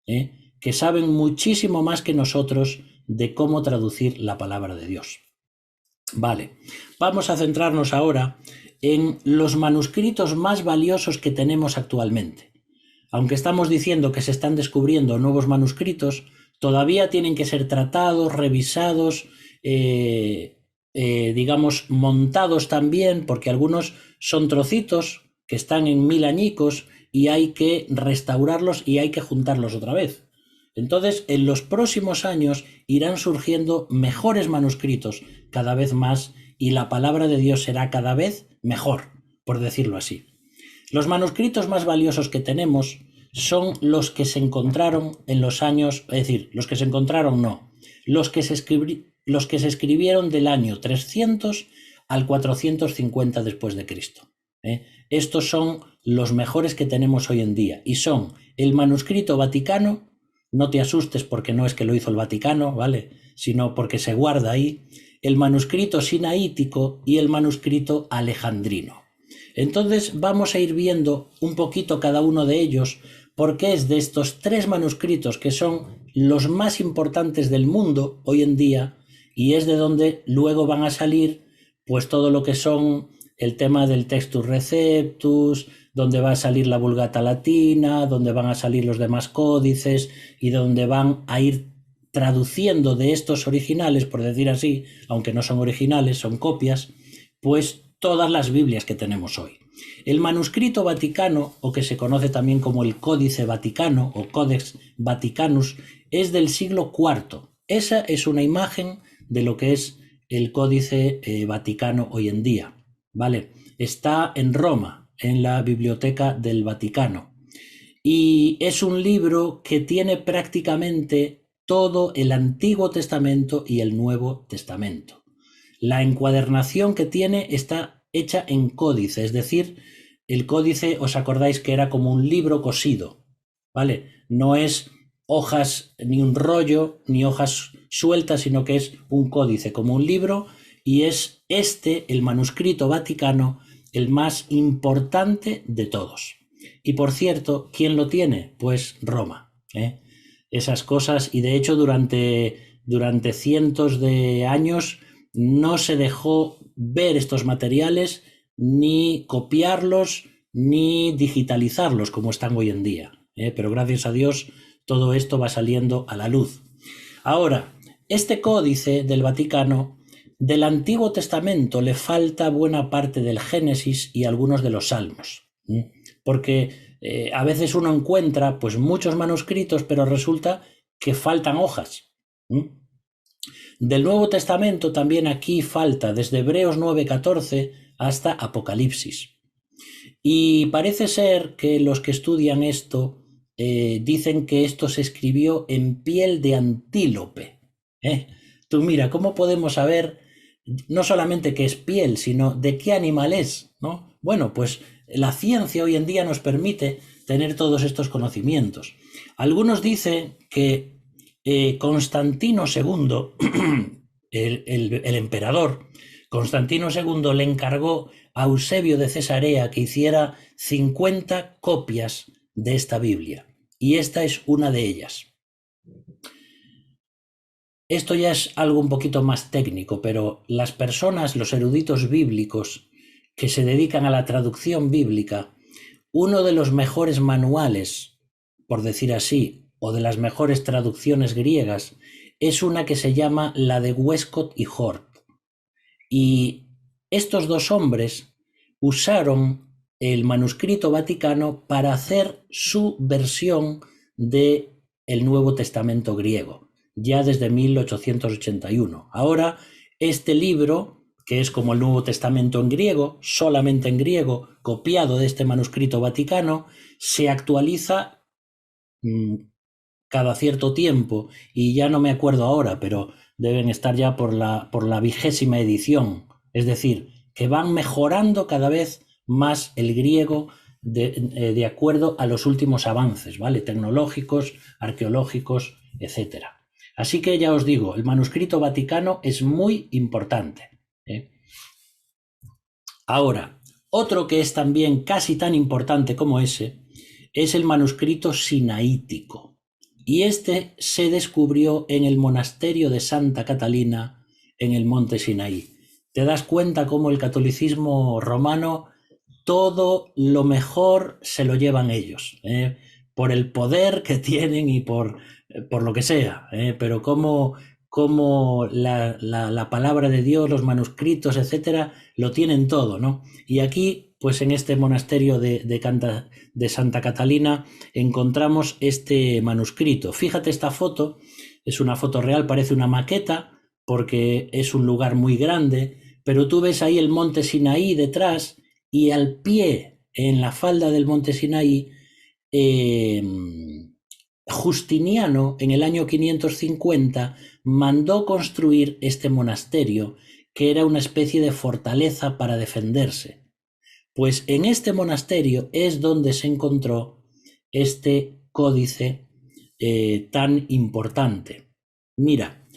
que saben muchísimo más que nosotros de cómo traducir la palabra de Dios. Vale, vamos a centrarnos ahora en los manuscritos más valiosos que tenemos actualmente. Aunque estamos diciendo que se están descubriendo nuevos manuscritos, todavía tienen que ser tratados, revisados, digamos, montados también, porque algunos son trocitos que están en 1000 añicos y hay que restaurarlos y hay que juntarlos otra vez. Entonces, en los próximos años irán surgiendo mejores manuscritos cada vez más y la palabra de Dios será cada vez mejor, por decirlo así. Los manuscritos más valiosos que tenemos son los que se encontraron en los años, es decir, los que se encontraron no, los que se escribieron del año 300 al 450 después de Cristo. Estos son los mejores que tenemos hoy en día y son el manuscrito vaticano. No te asustes porque no es que lo hizo el Vaticano, ¿vale? Sino porque se guarda ahí, el manuscrito sinaítico y el manuscrito alejandrino. Entonces vamos a ir viendo un poquito cada uno de ellos, porque es de estos 3 manuscritos que son los más importantes del mundo hoy en día y es de donde luego van a salir pues todo lo que son el tema del Textus Receptus, donde va a salir la Vulgata Latina, donde van a salir los demás códices y donde van a ir traduciendo de estos originales, por decir así, aunque no son originales, son copias, pues todas las Biblias que tenemos hoy. El manuscrito vaticano, o que se conoce también como el Códice Vaticano o Codex Vaticanus, es del siglo IV. Esa es una imagen de lo que es el Códice Vaticano hoy en día, ¿vale? Está en Roma, en la Biblioteca del Vaticano. Y es un libro que tiene prácticamente todo el Antiguo Testamento y el Nuevo Testamento. La encuadernación que tiene está hecha en códice, es decir, el códice, os acordáis que era como un libro cosido, ¿vale? No es hojas ni un rollo ni hojas sueltas, sino que es un códice como un libro y es el manuscrito vaticano, el más importante de todos. Y por cierto, ¿quién lo tiene? Pues Roma. Esas cosas, y de hecho durante cientos de años no se dejó ver estos materiales, ni copiarlos, ni digitalizarlos como están hoy en día. Pero gracias a Dios todo esto va saliendo a la luz. Ahora, este códice del Vaticano, del Antiguo Testamento le falta buena parte del Génesis y algunos de los Salmos, porque a veces uno encuentra pues muchos manuscritos, pero resulta que faltan hojas. Del Nuevo Testamento también aquí falta desde Hebreos 9:14 hasta Apocalipsis. Y parece ser que los que estudian esto dicen que esto se escribió en piel de antílope. Tú mira, ¿cómo podemos saber no solamente qué es piel, sino de qué animal es, ¿no? Bueno, pues la ciencia hoy en día nos permite tener todos estos conocimientos. Algunos dicen que Constantino II, el emperador, Constantino II le encargó a Eusebio de Cesarea que hiciera 50 copias de esta Biblia. Y esta es una de ellas. Esto ya es algo un poquito más técnico, pero las personas, los eruditos bíblicos que se dedican a la traducción bíblica, uno de los mejores manuales, por decir así, o de las mejores traducciones griegas, es una que se llama la de Westcott y Hort. Y estos dos hombres usaron el manuscrito vaticano para hacer su versión del Nuevo Testamento griego, ya desde 1881. Ahora, este libro, que es como el Nuevo Testamento en griego, solamente en griego, copiado de este manuscrito vaticano, se actualiza cada cierto tiempo, y ya no me acuerdo ahora, pero deben estar ya por la 20ª edición. Es decir, que van mejorando cada vez más el griego de acuerdo a los últimos avances, ¿vale? Tecnológicos, arqueológicos, etc. Así que ya os digo, el manuscrito vaticano es muy importante. Ahora, otro que es también casi tan importante como ese es el manuscrito sinaítico. Y este se descubrió en el monasterio de Santa Catalina en el monte Sinaí. Te das cuenta cómo el catolicismo romano todo lo mejor se lo llevan ellos, por el poder que tienen y por lo que sea, pero como la palabra de Dios, los manuscritos, etcétera, lo tienen todo, ¿no? Y aquí, pues en este monasterio de Santa Catalina encontramos este manuscrito. Fíjate esta foto, es una foto real, parece una maqueta, porque es un lugar muy grande, pero tú ves ahí el monte Sinaí detrás, y al pie, en la falda del monte Sinaí, Justiniano, en el año 550, mandó construir este monasterio, que era una especie de fortaleza para defenderse. Pues en este monasterio es donde se encontró este códice tan importante. Mira,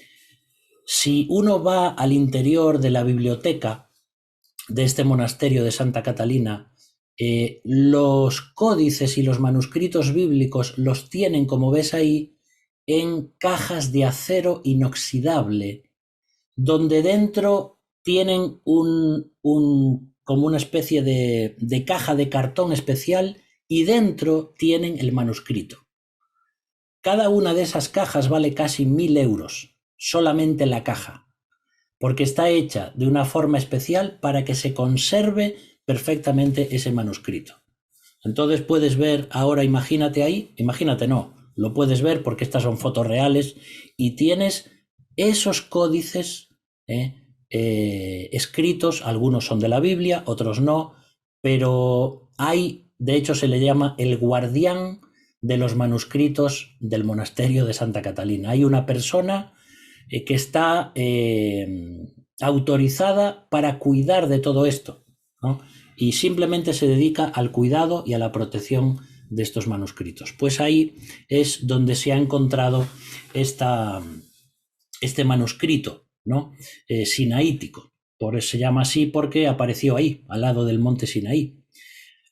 si uno va al interior de la biblioteca de este monasterio de Santa Catalina, los códices y los manuscritos bíblicos los tienen, como ves ahí, en cajas de acero inoxidable, donde dentro tienen como una especie de caja de cartón especial, y dentro tienen el manuscrito. Cada una de esas cajas vale casi 1.000 euros, solamente la caja, porque está hecha de una forma especial para que se conserve perfectamente ese manuscrito. Entonces puedes ver ahora, imagínate ahí, imagínate no, lo puedes ver porque estas son fotos reales, y tienes esos códices escritos, algunos son de la Biblia, otros no, pero hay, de hecho se le llama el guardián de los manuscritos del monasterio de Santa Catalina. Hay una persona que está autorizada para cuidar de todo esto, ¿no? Y simplemente se dedica al cuidado y a la protección de estos manuscritos. Pues ahí es donde se ha encontrado este manuscrito, ¿no? Sinaítico. Por eso se llama así, porque apareció ahí, al lado del monte Sinaí.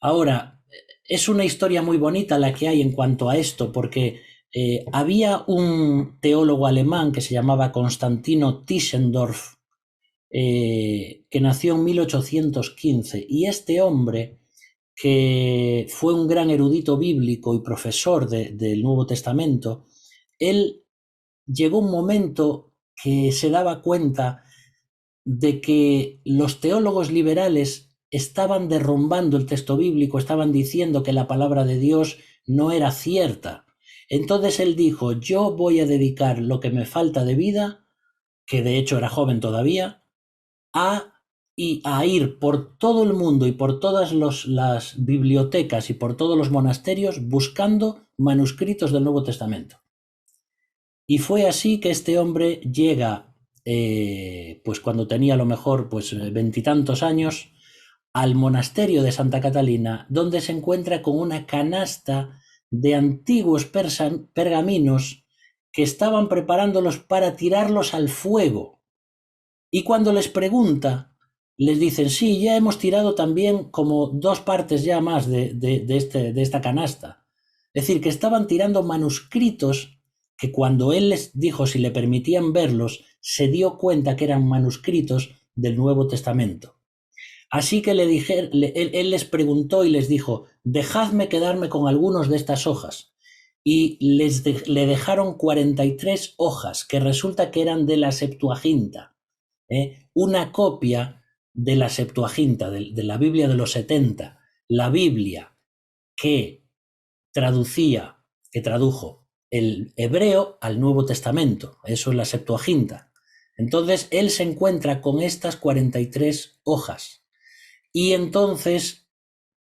Ahora, es una historia muy bonita la que hay en cuanto a esto, porque había un teólogo alemán que se llamaba Constantino Tischendorf, que nació en 1815, y este hombre, que fue un gran erudito bíblico y profesor del Nuevo Testamento, él llegó un momento que se daba cuenta de que los teólogos liberales estaban derrumbando el texto bíblico, estaban diciendo que la palabra de Dios no era cierta. Entonces él dijo, yo voy a dedicar lo que me falta de vida, que de hecho era joven todavía, a ir por todo el mundo y por todas las bibliotecas y por todos los monasterios buscando manuscritos del Nuevo Testamento. Y fue así que este hombre llega, pues cuando tenía a lo mejor pues 20 años, al monasterio de Santa Catalina, donde se encuentra con una canasta de antiguos pergaminos que estaban preparándolos para tirarlos al fuego. Y cuando les pregunta, les dicen, sí, ya hemos tirado también como 2 partes ya más de esta canasta. Es decir, que estaban tirando manuscritos que cuando él les dijo si le permitían verlos, se dio cuenta que eran manuscritos del Nuevo Testamento. Así que él les preguntó y les dijo, dejadme quedarme con algunos de estas hojas. Y le dejaron 43 hojas, que resulta que eran de la Septuaginta. Una copia de la Septuaginta, de la Biblia de los 70, la Biblia que tradujo el hebreo al Nuevo Testamento, eso es la Septuaginta. Entonces él se encuentra con estas 43 hojas y entonces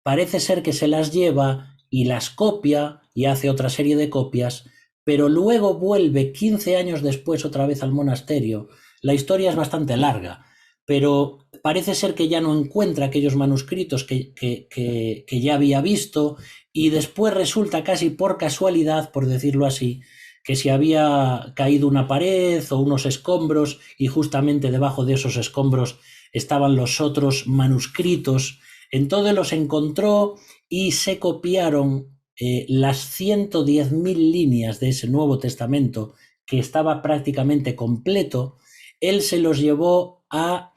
parece ser que se las lleva y las copia y hace otra serie de copias, pero luego vuelve 15 años después otra vez al monasterio. La historia es bastante larga, pero parece ser que ya no encuentra aquellos manuscritos que ya había visto y después resulta casi por casualidad, por decirlo así, que se había caído una pared o unos escombros y justamente debajo de esos escombros estaban los otros manuscritos. Entonces los encontró y se copiaron las 110.000 líneas de ese Nuevo Testamento que estaba prácticamente completo. Él se los llevó a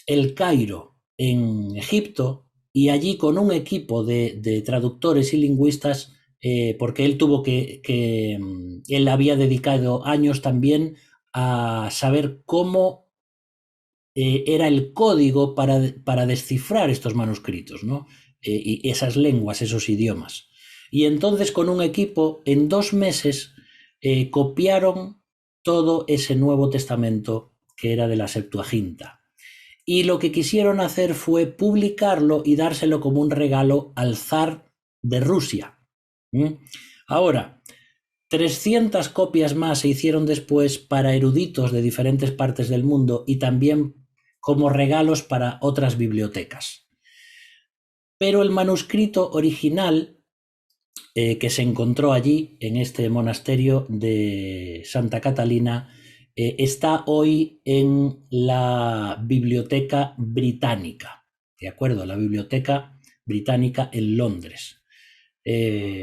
El Cairo, en Egipto, y allí con un equipo de traductores y lingüistas, porque él él había dedicado años también a saber cómo era el código para descifrar estos manuscritos, ¿no? Y esas lenguas, esos idiomas. Y entonces con un equipo, en 2 meses, copiaron todo ese Nuevo Testamento que era de la Septuaginta. Y lo que quisieron hacer fue publicarlo y dárselo como un regalo al zar de Rusia. Ahora, 300 copias más se hicieron después para eruditos de diferentes partes del mundo y también como regalos para otras bibliotecas. Pero el manuscrito original que se encontró allí, en este monasterio de Santa Catalina, está hoy en la Biblioteca Británica, ¿de acuerdo? La Biblioteca Británica en Londres.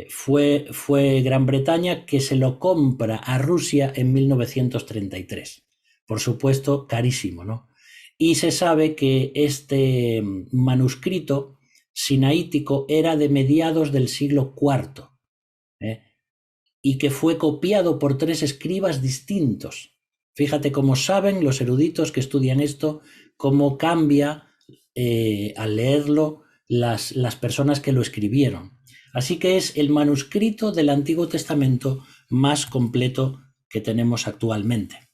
Fue Gran Bretaña que se lo compra a Rusia en 1933. Por supuesto, carísimo, ¿no? Y se sabe que este manuscrito sinaítico era de mediados del siglo IV, y que fue copiado por 3 escribas distintos. Fíjate cómo saben los eruditos que estudian esto, cómo cambia al leerlo las personas que lo escribieron. Así que es el manuscrito del Antiguo Testamento más completo que tenemos actualmente.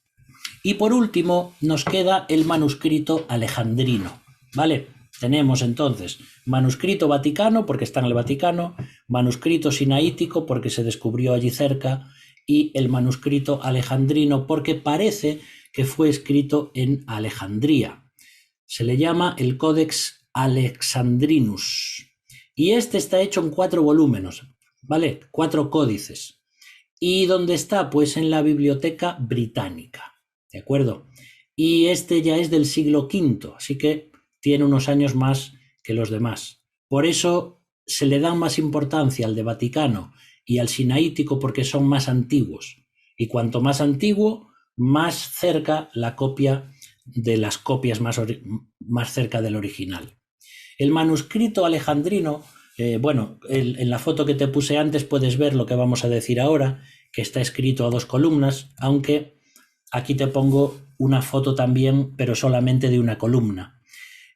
Y por último nos queda el manuscrito alejandrino, ¿vale? Tenemos entonces manuscrito vaticano porque está en el Vaticano, manuscrito sinaítico porque se descubrió allí cerca y el manuscrito alejandrino porque parece que fue escrito en Alejandría. Se le llama el Codex Alexandrinus y este está hecho en 4 volúmenes, ¿vale? 4 códices. ¿Y dónde está? Pues en la Biblioteca Británica, ¿de acuerdo? Y este ya es del siglo V, así que tiene unos años más que los demás. Por eso se le da más importancia al de Vaticano y al sinaítico porque son más antiguos. Y cuanto más antiguo, más cerca la copia de las copias más cerca del original. El manuscrito alejandrino, en la foto que te puse antes puedes ver lo que vamos a decir ahora, que está escrito a 2 columnas, aunque aquí te pongo una foto también, pero solamente de una columna.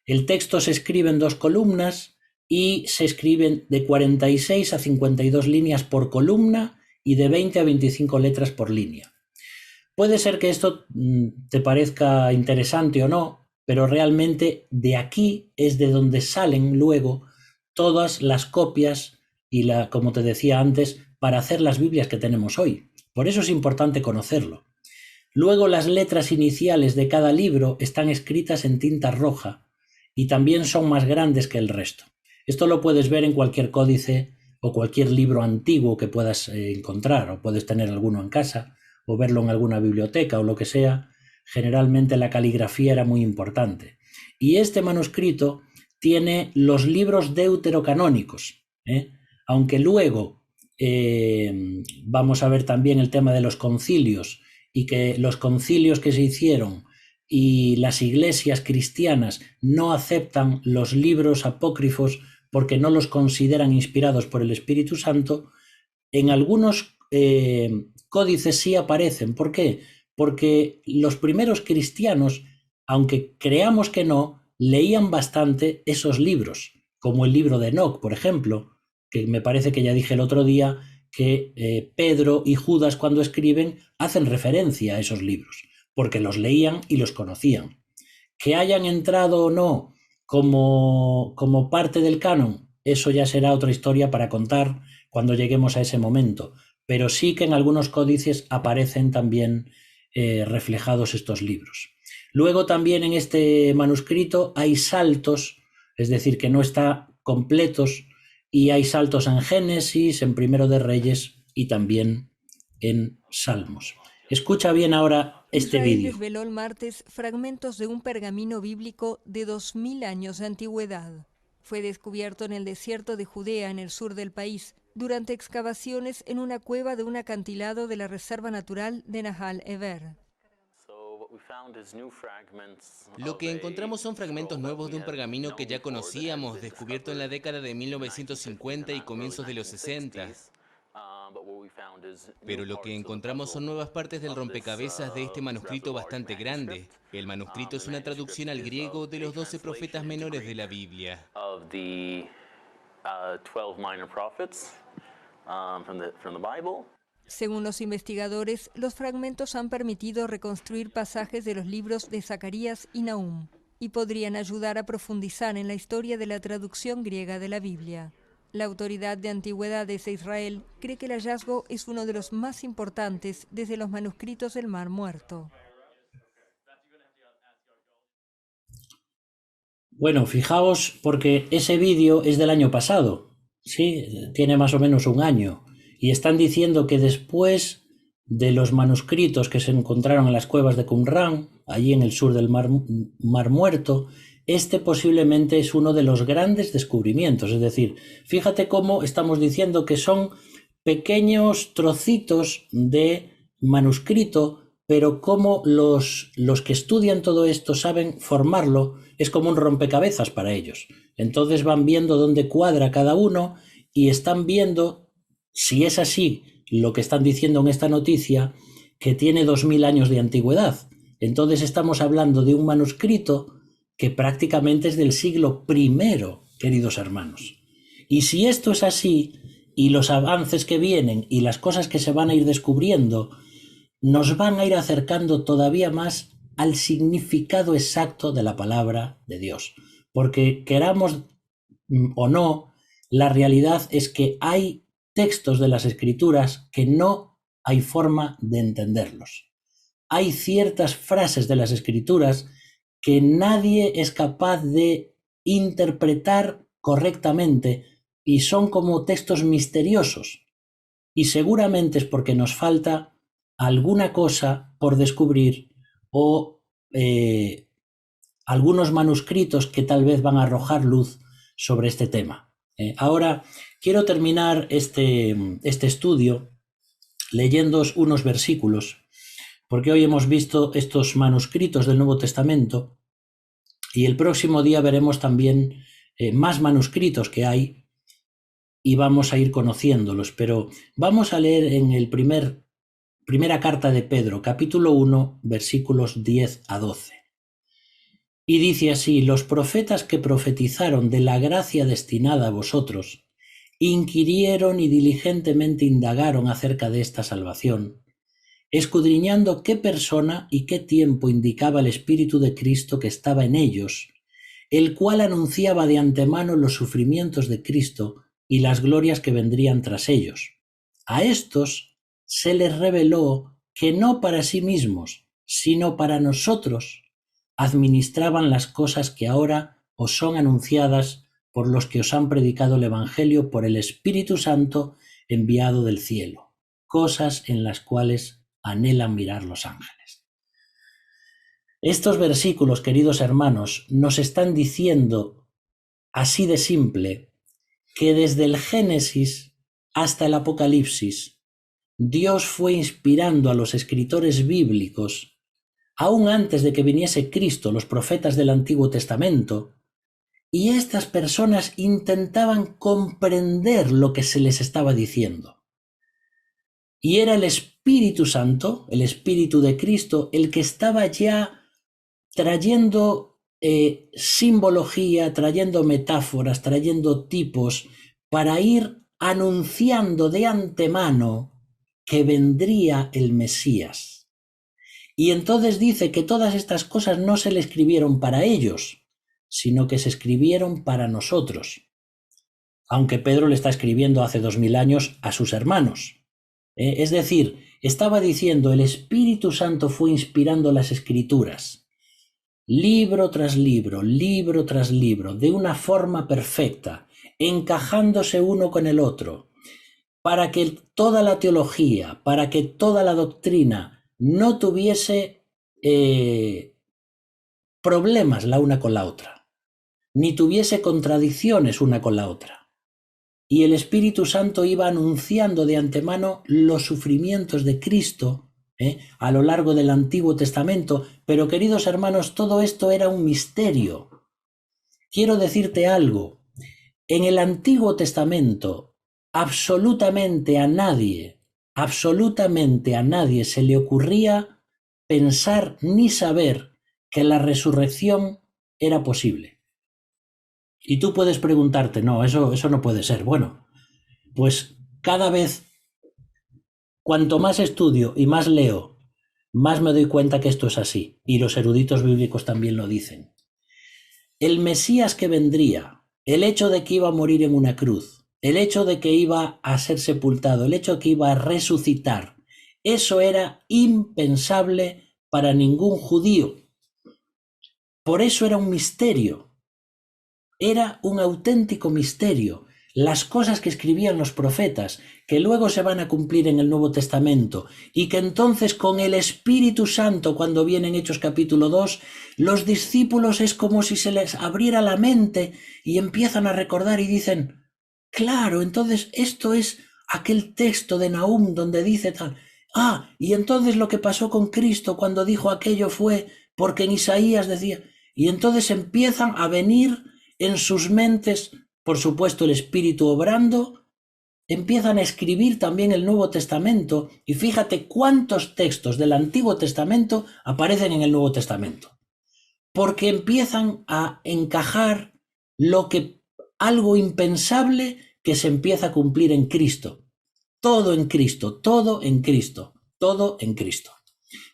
El texto se escribe en 2 columnas y se escriben de 46 a 52 líneas por columna y de 20 a 25 letras por línea. Puede ser que esto te parezca interesante o no, pero realmente de aquí es de donde salen luego todas las copias y, como te decía antes, para hacer las Biblias que tenemos hoy. Por eso es importante conocerlo. Luego las letras iniciales de cada libro están escritas en tinta roja y también son más grandes que el resto. Esto lo puedes ver en cualquier códice o cualquier libro antiguo que puedas encontrar, o puedes tener alguno en casa o verlo en alguna biblioteca o lo que sea. Generalmente la caligrafía era muy importante. Y este manuscrito tiene los libros deuterocanónicos, aunque luego vamos a ver también el tema de los concilios, y que los concilios que se hicieron y las iglesias cristianas no aceptan los libros apócrifos porque no los consideran inspirados por el Espíritu Santo. En algunos códices sí aparecen. ¿Por qué? Porque los primeros cristianos, aunque creamos que no, leían bastante esos libros, como el libro de Enoc, por ejemplo, que me parece que ya dije el otro día que Pedro y Judas, cuando escriben, hacen referencia a esos libros, porque los leían y los conocían. Que hayan entrado o no como parte del canon, eso ya será otra historia para contar cuando lleguemos a ese momento, pero sí que en algunos códices aparecen también reflejados estos libros. Luego también en este manuscrito hay saltos, es decir, que no está completos, y hay saltos en Génesis, en Primero de Reyes y también en Salmos. Escucha bien ahora este Israel vídeo. desveló el martes fragmentos de un pergamino bíblico de 2000 años de antigüedad. Fue descubierto en el desierto de Judea, en el sur del país, durante excavaciones en una cueva de un acantilado de la Reserva Natural de Nahal Ever. Lo que encontramos son fragmentos nuevos de un pergamino que ya conocíamos, descubierto en la década de 1950 y comienzos de los 60. Pero lo que encontramos son nuevas partes del rompecabezas de este manuscrito bastante grande. El manuscrito es una traducción al griego de los 12 profetas menores de la Biblia. Según los investigadores, los fragmentos han permitido reconstruir pasajes de los libros de Zacarías y Nahum, y podrían ayudar a profundizar en la historia de la traducción griega de la Biblia. La Autoridad de Antigüedades de Israel cree que el hallazgo es uno de los más importantes desde los manuscritos del Mar Muerto. Bueno, fijaos, porque ese vídeo es del año pasado, ¿sí? Tiene más o menos un año. Y están diciendo que después de los manuscritos que se encontraron en las cuevas de Qumran, allí en el sur del Mar Muerto, este posiblemente es uno de los grandes descubrimientos. Es decir, fíjate cómo estamos diciendo que son pequeños trocitos de manuscrito, pero cómo los que estudian todo esto saben formarlo, es como un rompecabezas para ellos. Entonces van viendo dónde cuadra cada uno y están viendo, si es así lo que están diciendo en esta noticia, que tiene 2000 años de antigüedad. Entonces estamos hablando de un manuscrito que prácticamente es del siglo I, queridos hermanos. Y si esto es así, y los avances que vienen y las cosas que se van a ir descubriendo nos van a ir acercando todavía más al significado exacto de la palabra de Dios. Porque queramos o no, la realidad es que hay textos de las Escrituras que no hay forma de entenderlos. Hay ciertas frases de las Escrituras que nadie es capaz de interpretar correctamente y son como textos misteriosos. Y seguramente es porque nos falta alguna cosa por descubrir o algunos manuscritos que tal vez van a arrojar luz sobre este tema. Ahora quiero terminar este estudio leyéndoos unos versículos, porque hoy hemos visto estos manuscritos del Nuevo Testamento y el próximo día veremos también más manuscritos que hay y vamos a ir conociéndolos, pero vamos a leer en el primer Primera carta de Pedro, capítulo 1, versículos 10 a 12. Y dice así: los profetas que profetizaron de la gracia destinada a vosotros, inquirieron y diligentemente indagaron acerca de esta salvación, escudriñando qué persona y qué tiempo indicaba el Espíritu de Cristo que estaba en ellos, el cual anunciaba de antemano los sufrimientos de Cristo y las glorias que vendrían tras ellos. A estos se les reveló que no para sí mismos, sino para nosotros, administraban las cosas que ahora os son anunciadas por los que os han predicado el Evangelio por el Espíritu Santo enviado del cielo, cosas en las cuales anhelan mirar los ángeles. Estos versículos, queridos hermanos, nos están diciendo, así de simple, que desde el Génesis hasta el Apocalipsis, Dios fue inspirando a los escritores bíblicos, aún antes de que viniese Cristo, los profetas del Antiguo Testamento, y estas personas intentaban comprender lo que se les estaba diciendo. Y era el Espíritu Santo, el Espíritu de Cristo, el que estaba ya trayendo simbología, trayendo metáforas, trayendo tipos, para ir anunciando de antemano que vendría el Mesías. Y entonces dice que todas estas cosas no se le escribieron para ellos, sino que se escribieron para nosotros. Aunque Pedro le está escribiendo hace 2000 años a sus hermanos. Es decir, estaba diciendo, el Espíritu Santo fue inspirando las Escrituras, libro tras libro, de una forma perfecta, encajándose uno con el otro, para que toda la teología, para que toda la doctrina no tuviese problemas la una con la otra, ni tuviese contradicciones una con la otra. Y el Espíritu Santo iba anunciando de antemano los sufrimientos de Cristo a lo largo del Antiguo Testamento. Pero, queridos hermanos, todo esto era un misterio. Quiero decirte algo. En el Antiguo Testamento, absolutamente a nadie se le ocurría pensar ni saber que la resurrección era posible. Y tú puedes preguntarte, no, eso no puede ser. Bueno, pues cada vez, cuanto más estudio y más leo, más me doy cuenta que esto es así. Y los eruditos bíblicos también lo dicen. El Mesías que vendría, el hecho de que iba a morir en una cruz, el hecho de que iba a ser sepultado, el hecho de que iba a resucitar, eso era impensable para ningún judío. Por eso era un misterio. Era un auténtico misterio. Las cosas que escribían los profetas, que luego se van a cumplir en el Nuevo Testamento, y que entonces con el Espíritu Santo, cuando viene en Hechos capítulo 2, los discípulos es como si se les abriera la mente y empiezan a recordar y dicen, claro, entonces esto es aquel texto de Nahum donde dice tal. Y entonces lo que pasó con Cristo cuando dijo aquello fue porque en Isaías decía, y entonces empiezan a venir en sus mentes, por supuesto el Espíritu obrando, empiezan a escribir también el Nuevo Testamento, y fíjate cuántos textos del Antiguo Testamento aparecen en el Nuevo Testamento, porque empiezan a encajar algo impensable que se empieza a cumplir en Cristo. Todo en Cristo, todo en Cristo, todo en Cristo.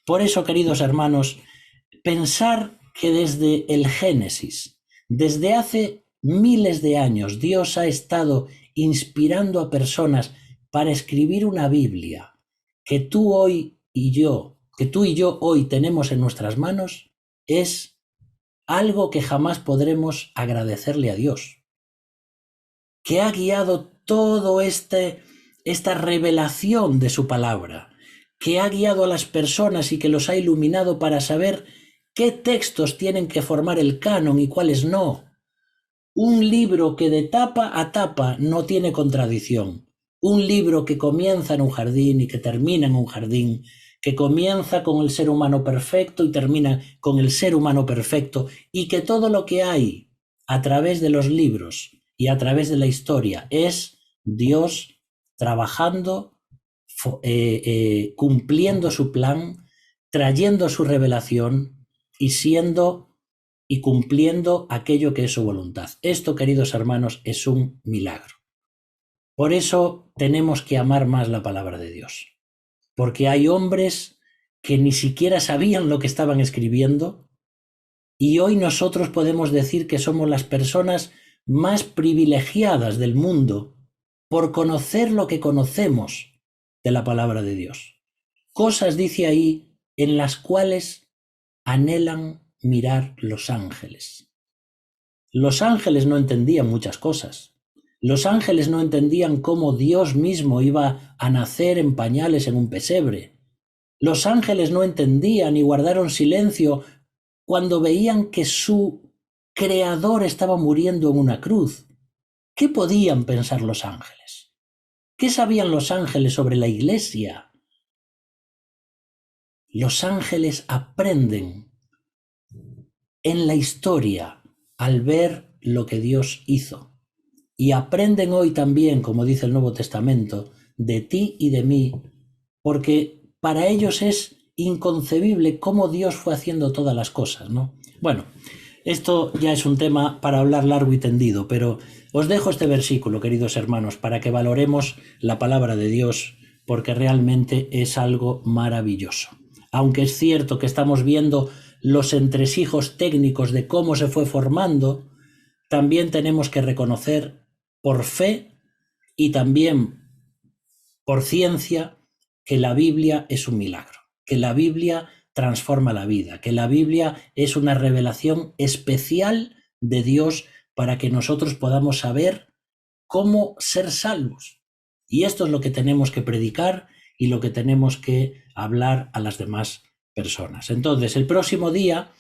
Por eso, queridos hermanos, pensar que desde el Génesis, desde hace miles de años, Dios ha estado inspirando a personas para escribir una Biblia que tú y yo hoy tenemos en nuestras manos, es algo que jamás podremos agradecerle a Dios, que ha guiado todo esta revelación de su palabra, que ha guiado a las personas y que los ha iluminado para saber qué textos tienen que formar el canon y cuáles no. Un libro que de tapa a tapa no tiene contradicción. Un libro que comienza en un jardín y que termina en un jardín, que comienza con el ser humano perfecto y termina con el ser humano perfecto, y que todo lo que hay a través de los libros y a través de la historia es Dios trabajando cumpliendo su plan, trayendo su revelación y siendo y cumpliendo aquello que es su voluntad. Esto, queridos hermanos, es un milagro. Por eso tenemos que amar más la palabra de Dios, porque hay hombres que ni siquiera sabían lo que estaban escribiendo, y hoy nosotros podemos decir que somos las personas más privilegiadas del mundo por conocer lo que conocemos de la palabra de Dios. Cosas, dice ahí, en las cuales anhelan mirar los ángeles. Los ángeles no entendían muchas cosas. Los ángeles no entendían cómo Dios mismo iba a nacer en pañales en un pesebre. Los ángeles no entendían y guardaron silencio cuando veían que su creador estaba muriendo en una cruz. ¿Qué podían pensar los ángeles? ¿Qué sabían los ángeles sobre la iglesia? Los ángeles aprenden en la historia al ver lo que Dios hizo. Y aprenden hoy también, como dice el Nuevo Testamento, de ti y de mí, porque para ellos es inconcebible cómo Dios fue haciendo todas las cosas, ¿no? Bueno, esto ya es un tema para hablar largo y tendido, pero os dejo este versículo, queridos hermanos, para que valoremos la palabra de Dios, porque realmente es algo maravilloso. Aunque es cierto que estamos viendo los entresijos técnicos de cómo se fue formando, también tenemos que reconocer por fe y también por ciencia que la Biblia es un milagro, que la Biblia transforma la vida, que la Biblia es una revelación especial de Dios para que nosotros podamos saber cómo ser salvos. Y esto es lo que tenemos que predicar y lo que tenemos que hablar a las demás personas. Entonces, el próximo día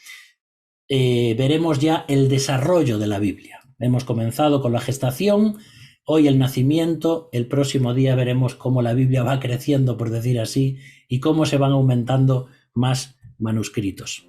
veremos ya el desarrollo de la Biblia. Hemos comenzado con la gestación, hoy el nacimiento, el próximo día veremos cómo la Biblia va creciendo, por decir así, y cómo se van aumentando más manuscritos.